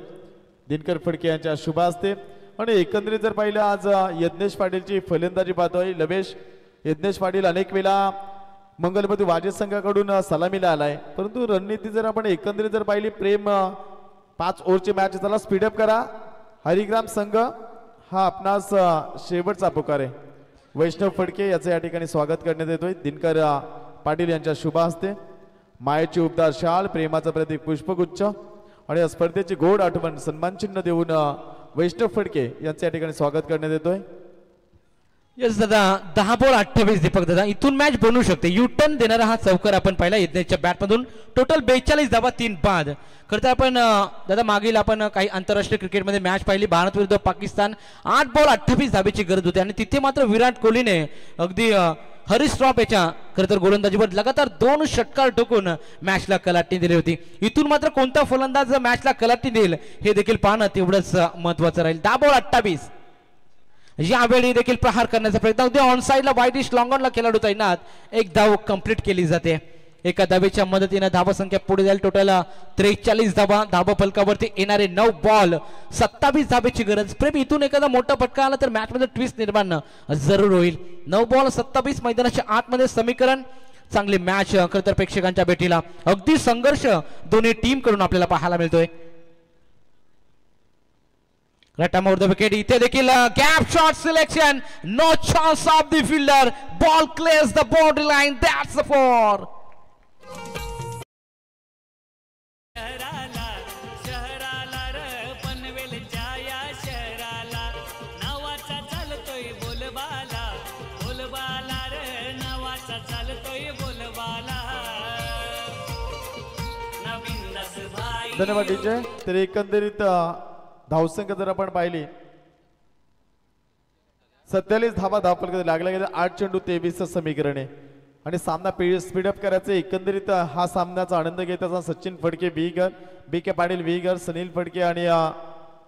[SPEAKER 5] दिनकर फडके यांच्या शुभास्ते. आणि एकंदरीत जर पाहिलं आज यज्ञेश पाटीलची फलंदाजी पाहतोय. लवेश यज्ञेश पाटील अनेक वेळा मंगलमती वाजे संघाकडून सलामीला आलाय, परंतु रणनीती जर आपण एकंदरीत जर पाहिली प्रेम 5 ओव्हरची मॅच त्याला स्पीडअप करा. हरिग्राम संघ हा आपणास शेवटचा पुकार आहे. वैष्णव फडके याचं या ठिकाणी स्वागत करण्यात येतोय. दिनकर पाटील यांच्या शुभ हस्ते मायेची उपदार शाल, प्रेमाचं प्रतीक पुष्पगुच्छ आणि या स्पर्धेची गोड आठवण सन्मान चिन्ह देऊन वैष्णव फडके यांचं या ठिकाणी स्वागत करण्यात येतोय.
[SPEAKER 4] यस दादा, 10 बॉल 28 दीपक दादा. इथून मॅच बनवू शकते. युटर्न देणारा हा चौकार आपण पाहिला यज्ञेशच्या बॅटमधून. टोटल 42 धावा 3 बाद. खरं तर आपण दादा मागील आपण काही आंतरराष्ट्रीय क्रिकेटमध्ये मॅच पाहिली भारत विरुद्ध पाकिस्तान. 8 बॉल 28 धावेची गरज होती आणि तिथे मात्र विराट कोहलीने अगदी हरीश श्रॉफ याच्या खरं तर गोलंदाजीवर लगातार 2 षटकार ठोकून मॅचला कलाटणी दिली होती. इथून मात्र कोणता फलंदाज मॅचला कलाटणी देईल हे देखील पाहणं तेवढंच महत्वाचं राहील. 10 बॉल 28. यावेळी देखील प्रहार करण्याचा प्रयत्न. अगदी ऑन साइडला वाईडिश लॉंगॉनला खेळाडू तैनात. एक धाव कंप्लीट केली जाते. एका धावेच्या मदतीने धावा संख्या पुढे जाईल. टोटल 43 धावा फलकावरती येणारे 9 बॉल 27 धावेची गरज. प्रेम इथून एखादा मोठा फटका आला तर मॅच मध्ये ट्विस्ट निर्माण जरूर होईल. 9 बॉल 27 मैदानाच्या आतमध्ये समीकरण. चांगली मॅच खरं तर प्रेक्षकांच्या भेटीला. अगदी संघर्ष दोन्ही टीम कडून आपल्याला पाहायला मिळतोय. रटाम ओव्हर द विकेट. इथे देखील gap shot selection. No chance of the fielder. Ball clears the boundary line. That's the 4.
[SPEAKER 5] धन्यवाद डीजे. तर एकंदरीत धावसंख्या जर आपण पाहिली 47 धावा धावफलकात लागल्या गेल्या. 8 चेंडू 23चं समीकरण आहे आणि सामना स्पीडअप करायचं. एकंदरीत हा सामन्याचा आनंद घेत असताना Sachin Phadke vigour, BK Patil vigour, Sunil Phadke आणि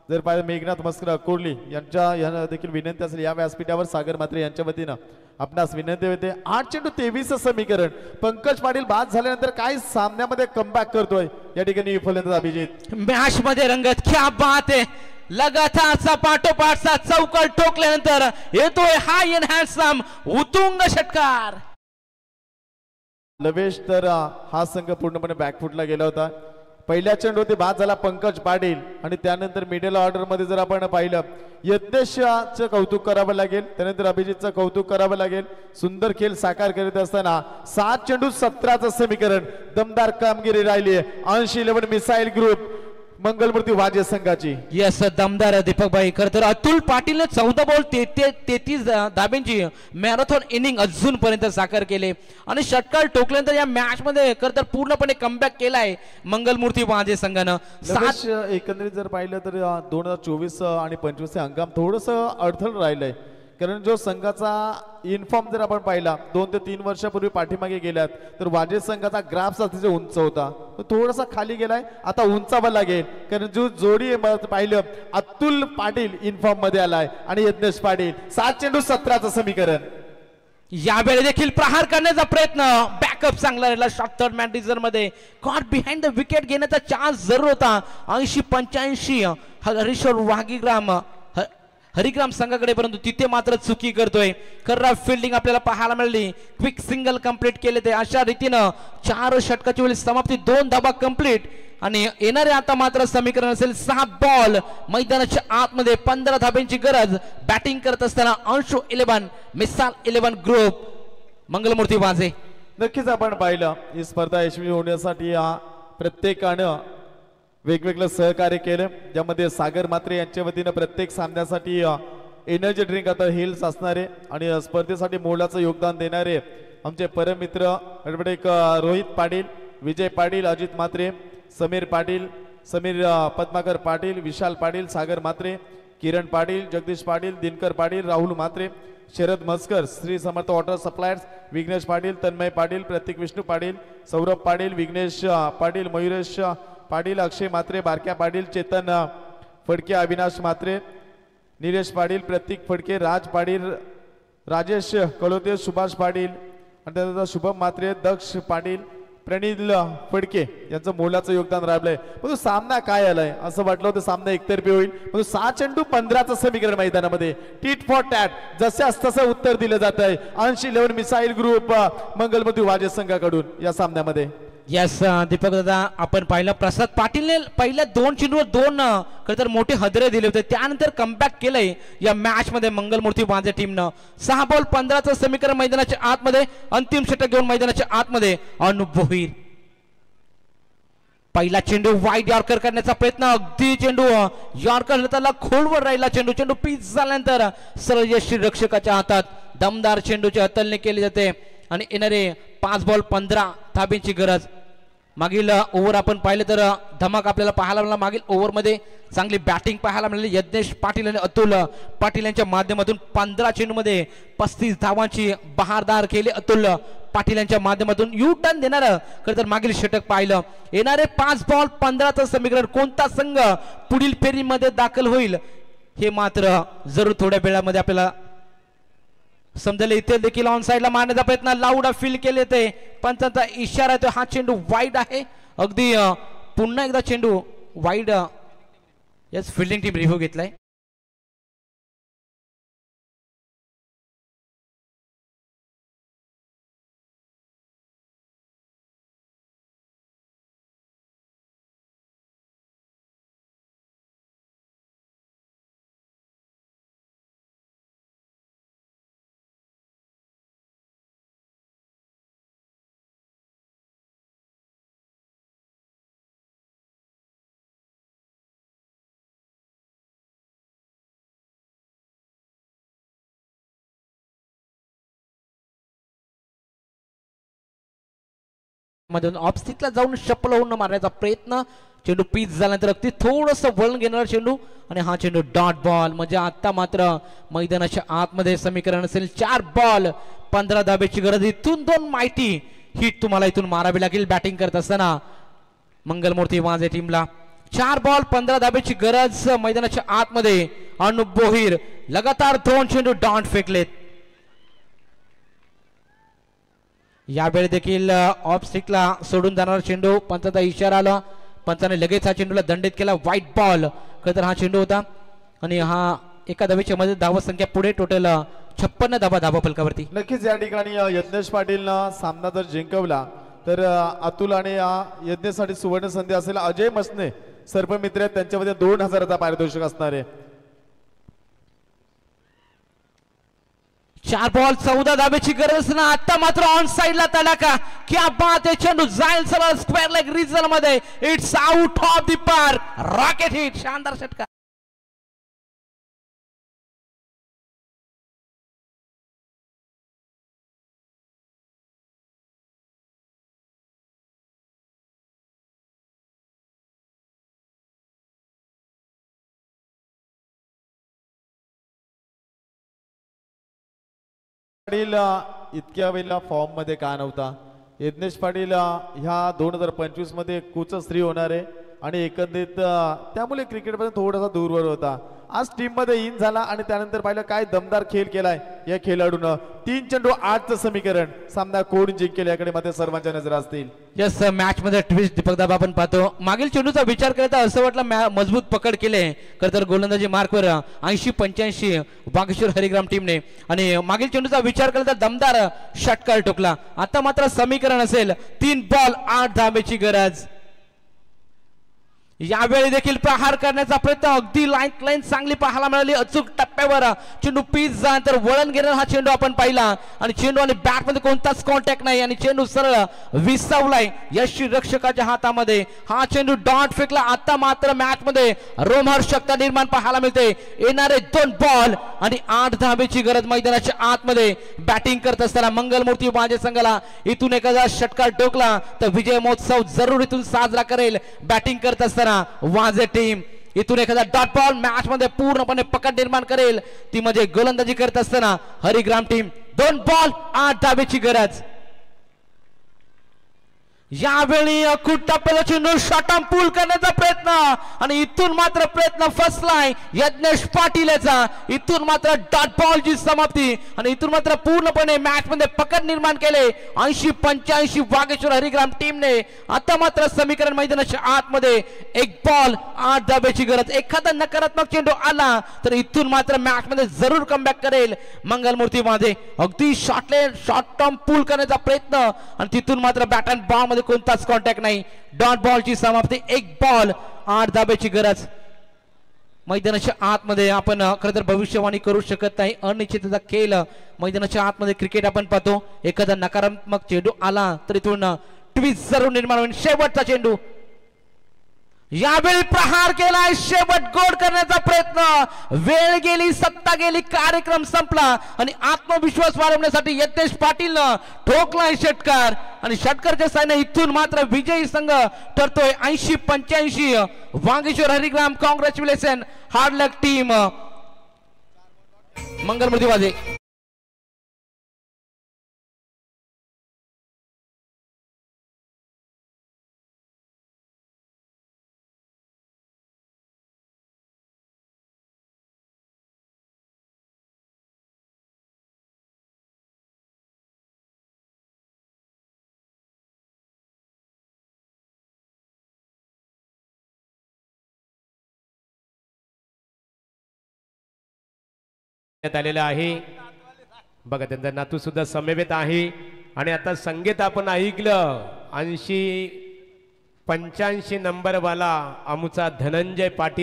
[SPEAKER 5] जर पाहिलं मेघनाथ मस्कर कोर्ली यांना देखील विनंती असेल या व्यासपीठावर सागर मात्रे यांच्या वतीनं आपणास विनंती होते 8 चेंडू 23 समीकरण. पंकज पाटील बाद झाल्यानंतर काय सामन्यामध्ये कमबॅक करतोय या ठिकाणी फलंदाज अभिजित.
[SPEAKER 4] मॅच मध्ये रंगत क्या बात आहे. लगातारचा पाठोपाठचा चौकार ठोकल्यानंतर येतोय हाय इन हँडसम उतुंग षटकार.
[SPEAKER 5] लवेश तर हा संघ पूर्णपणे बॅकफुटला गेला होता. पहिल्या चेंडूवरती बाद झाला पंकज पाटील आणि त्यानंतर मिडल ऑर्डर मध्ये जर आपण पाहिलं यज्ञेशचं कौतुक करावं लागेल, त्यानंतर अभिजितचं कौतुक करावं लागेल. सुंदर खेळ साकार करीत असताना 7 चेंडू 17 समीकरण. दमदार कामगिरी राहिली आहे 80-11 मिसाईल ग्रुप मंगलमूर्ती वाजे संघाची.
[SPEAKER 4] यस दमदार दीपक भाई. खरं तर अतुल पाटीलने 14 बॉल 33 धाब्यांची मॅरेथॉन इनिंग अजूनपर्यंत साकार केले आणि षटकार ठोकल्यानंतर या मॅच मध्ये खरं तर पूर्णपणे कमबॅक केलाय मंगलमूर्ती वाजे संघानं.
[SPEAKER 5] एकंदरीत जर पाहिलं तर 2024 आणि 25 हंगाम थोडस अडथळ राहिलंय. कारण जो संघाचा इन्फॉर्म जर आपण पाहिला 2 ते 3 वर्षापूर्वी पाठीमागे गेल्यात तर वाजे संघाचा ग्राफ अतिशय उंच होता, थोडासा खाली गेलाय. आता उंचावा लागेल कारण जो जोडी पाहिलं अतुल पाटील इन्फॉर्म मध्ये आलाय आणि यज्ञेश पाटील. 7 चेंडू 17 समीकरण.
[SPEAKER 4] यावेळी देखील प्रहार करण्याचा प्रयत्न. बॅकअप चांगला राहिला. शॉर्ट थर्ड मॅन रिझर्व मध्ये कॉट बिहाइंड द विकेट घेण्याचा चान्स जरूर होता. 80-85 हरीश्वर हरिग्राम संघाकडे, परंतु तिथे मात्र चुकी करतोय. खराब फिल्डिंग आपल्याला पाहायला मिळाली. क्विक सिंगल कंप्लीट केले ते. अशा रीतीनं 4 षटकाची वेळी समाप्ती. 2 धाबा कंप्लीट आणि येणारे आता मात्र समीकरण असेल 6 बॉल मैदानाच्या आतमध्ये 15 धाब्यांची गरज. बॅटिंग करत असताना अंशु 11 मिसाल 11 ग्रुप मंगलमूर्ती वाजे.
[SPEAKER 5] नक्कीच आपण पाहिलं ही स्पर्धा यशस्वी होण्यासाठी प्रत्येकानं वेगवेगळं सहकार्य केलं, ज्यामध्ये सागर मात्रे यांच्या वतीनं प्रत्येक सामन्यासाठी एनर्जी ड्रिंक आता हिल्स असणारे आणि स्पर्धेसाठी मोलाचं योगदान देणारे आमचे परममित्र रोहित पाटील, विजय पाटील, अजित मात्रे, समीर पाटील, पद्माकर पाटील, विशाल पाटील, सागर मात्रे, किरण पाटील, जगदीश पाटील, दिनकर पाटील, राहुल मात्रे, शरद मस्कर, श्री समर्थ वॉटर सप्लायर्स, विघ्नेश पाटील, तन्मय पाटील, प्रतीक विष्णू पाटील, सौरभ पाटील, विघ्नेश पाटील, मयुरेश पाटील, अक्षय मात्रे, बारक्या पाटील, चेतन फडके, अविनाश मात्रे, निलेश पाटील, प्रतीक फडके, राज पाटील, राजेश कलोते, सुभाष पाटील आणि त्यानंतर शुभम मात्रे, दक्ष पाटील, प्रणील फडके यांचं मोलाचं योगदान राहिलंय. पण सामना काय आलाय असं वाटलं होतं सामना एकतर्फी होईल, पण 6 चेंडू 15 समीकरण मैदानामध्ये टीट फॉर टॅट जसे तसं उत्तर दिलं जात आहे 80-11 मिसाईल ग्रुप मंगलमूर्ती वाजे संघाकडून या सामन्यामध्ये.
[SPEAKER 4] यस दीपक दादा, आपण पाहिलं प्रसाद पाटीलने पहिल्या 2 चेंडूवर 2 खरं तर मोठे हदरे दिले होते. त्यानंतर कमबॅक केलंय या मॅच मध्ये मंगलमूर्ती वाजे टीमनं. 6 बॉल 15 समीकरण मैदानाच्या आतमध्ये. अंतिम षटक घेऊन मैदानाच्या आतमध्ये अनुभवीर. पहिला चेंडू वाईड यॉर्कर करण्याचा प्रयत्न. अगदी चेंडू यॉर्कर त्याला खोलवर राहिला. चेंडू पीच झाल्यानंतर सरळ यशस्वी रक्षकाच्या हातात. दमदार चेंडूची हतलणे केली जाते आणि येणारे 5 बॉल 15 धाब्यांची गरज. मागील ओव्हर आपण पाहिलं तर धमाक आपल्याला पाहायला मिळाला. मागील ओव्हरमध्ये चांगली बॅटिंग पाहायला मिळाली. यज्ञेश पाटील आणि अतुल पाटील यांच्या माध्यमातून 15 चेंडूमध्ये 35 धावांची बहारदार केली. अतुल पाटील यांच्या माध्यमातून यू टर्न देणार खरं तर मागील षटक पाहिलं. येणारे 5 बॉल 15 समीकरण. कोणता संघ पुढील फेरीमध्ये दाखल होईल हे मात्र जरूर थोड्या वेळामध्ये आपल्याला समजेल. इथे देखील ऑन साइडला मारण्याचा प्रयत्न. लाऊड फील केले ते पंचांचा इशारा येतो. हा चेंडू वाईड आहे. अगदी पुन्हा एकदा चेंडू wide. Yes fielding team review घेतलाय. मधून ऑफस्टिकला जाऊन शपल होऊन मारण्याचा प्रयत्न. चेंडू पीच झाल्यानंतर अगदी थोडस वळण घेणार चेंडू आणि हा चेंडू डॉट बॉल. म्हणजे आता मात्र मैदानाच्या आतमध्ये समीकरण असेल 4 बॉल 15 धाब्याची गरज. इथून 2 माहिती हिट तुम्हाला इथून मारावी लागेल बॅटिंग करत असताना मंगलमूर्ती वाजे टीमला. 4 बॉल 15 धाब्याची गरज मैदानाच्या आतमध्ये. अनुप बोहीर लगातार 2 चेंडू डॉट फेकलेत. यावेळी देखील ऑफ स्टिकला सोडून जाणारा चेंडू, पंचाचा इशारा आला, पंचाने लगेच हा चेंडूला दंडित केला. व्हाईट बॉल खरं तर हा चेंडू होता आणि हा एका धावेच्या मध्ये धावा संख्या पुढे टोटल 56 धावा फलकावरती.
[SPEAKER 5] नक्कीच या ठिकाणी यज्ञेश पाटीलनं सामना जर जिंकवला तर अतुल आणि यज्ञेसाठी सुवर्ण संधी असेल. अजय मसने सर्पमित्र आहेत, त्यांच्यामध्ये 2000चा पारितोषिक असणार आहे.
[SPEAKER 4] 4 बॉल 14 धाब्याची गरज ना. आता मात्र ऑन साइडला तडाखा. क्या बात आहे. चेंडू जाईल सरळ स्क्वेअर लेग रिजन मध्ये. It's out of the park. Rocket hit. शानदार षटकार.
[SPEAKER 5] पाटील इतक्या वेळेला फॉर्म मध्ये का नव्हता. यज्ञेश पाटील ह्या 2025 मध्ये कुच स्त्री होणार आहे आणि एकंदरीत त्यामुळे क्रिकेटमध्ये थोडासा दूरवर होता. आज टीम मध्ये इन झाला आणि त्यानंतर पाहिलं काय दमदार खेळ केलाय या खेळाडूनं. 3 चेंडू 8चं समीकरण. सामना कोण जिंकेल याकडे मध्ये सर्वांच्या नजर असतील.
[SPEAKER 4] यस मॅच मध्ये ट्विस्ट दीपक दादा आपण पाहतो. मागील चेंडूचा विचार करता असं वाटलं मजबूत पकड केले खरं तर गोलंदाजी मार्कवर 80-85 वागेश्वर हरिग्राम टीमने आणि मागील चेंडूचा विचार केला तर दमदार षटकार ठोकला. आता मात्र समीकरण असेल 3 बॉल 8 धाब्याची गरज. यावेळी देखील प्रहार करण्याचा प्रयत्न. अगदी लाईन चांगली पाहायला मिळाली. अचूक टप्प्यावर चेंडू पीच जाणार वळण घेणार हा चेंडू आपण पाहिला आणि चेंडू आणि बॅट मध्ये कोणताच कॉन्टॅक्ट नाही आणि चेंडू सरळ विसावलाय यशी रक्षकाच्या हातामध्ये. हा चेंडू डॉट फेकला. आता मात्र मॅच मध्ये रोमहर्षकता निर्माण पाहायला मिळते. येणारे 2 बॉल आणि 8 धाब्याची गरज. मैदानाच्या आतमध्ये बॅटिंग करत असताना मंगलमूर्ती माझ्या संघाला इथून एखादा षटकार ठोकला तर विजय महोत्सव जरूर इथून साजरा करेल. बॅटिंग करत असताना वाजे टीम इथून एखादा डॉट बॉल मॅच मध्ये पूर्णपणे पकड निर्माण करेल. ती म्हणजे गोलंदाजी करत असताना हरिग्राम टीम 2 बॉल 8 धाब्याची गरज. यावेळी टप्प्याला चेंडू शॉटम पूल करण्याचा प्रयत्न आणि इथून मात्र प्रयत्न फसलाय यज्ञेश पाटील याचा. इथून मात्र डॉट बॉलची समाप्ती आणि इथून मात्र पूर्णपणे मॅच मध्ये पकड निर्माण केले 80-85 वागेश्वर हरिग्राम टीमने. आता मात्र समीकरण मैदानाच्या आतमध्ये 1 बॉल 8 धाब्याची गरज. एखादा नकारात्मक चेंडू आला तर इथून मात्र मॅच मध्ये जरूर कमबॅक करेल मंगलमूर्ती माझे. अगदी शॉर्ट टर्म पूल करण्याचा प्रयत्न आणि तिथून मात्र बॅट अँड बॉल कोणताच कॉन्टॅक्ट नाही. डॉट बॉलची समाप्ती. 1 बॉल 8 धाब्याची गरज. मैदानाच्या आतमध्ये आपण खरं तर भविष्यवाणी करू शकत नाही. अनिश्चितता खेळ मैदानाच्या आतमध्ये क्रिकेट आपण पाहतो. एखादा नकारात्मक चेंडू आला तर इथून ट्विस्ट जरूर निर्माण होईल. शेवटचा चेंडू. यावेळी प्रहार केलाय. शेवट गोड करण्याचा प्रयत्न. वेळ गेली, सत्ता गेली, कार्यक्रम संपला आणि आत्मविश्वास वाढवण्यासाठी यज्ञेश पाटीलनं ठोकलाय षटकार आणि षटकारच्या साहाय्याने इथून मात्र विजयी संघ ठरतोय 80-85 वागेश्वर हरिग्राम. कॉंग्रॅच्युलेशन हार्ड लक टीम. मंगलमूर्ती वाजे.
[SPEAKER 2] आलेला आहे बघा. त्यांचा नातू सुद्धा समवेत आहे आणि आता संगीत आपण ऐकलं 80-85 नंबर वाला आमचा धनंजय पाटील.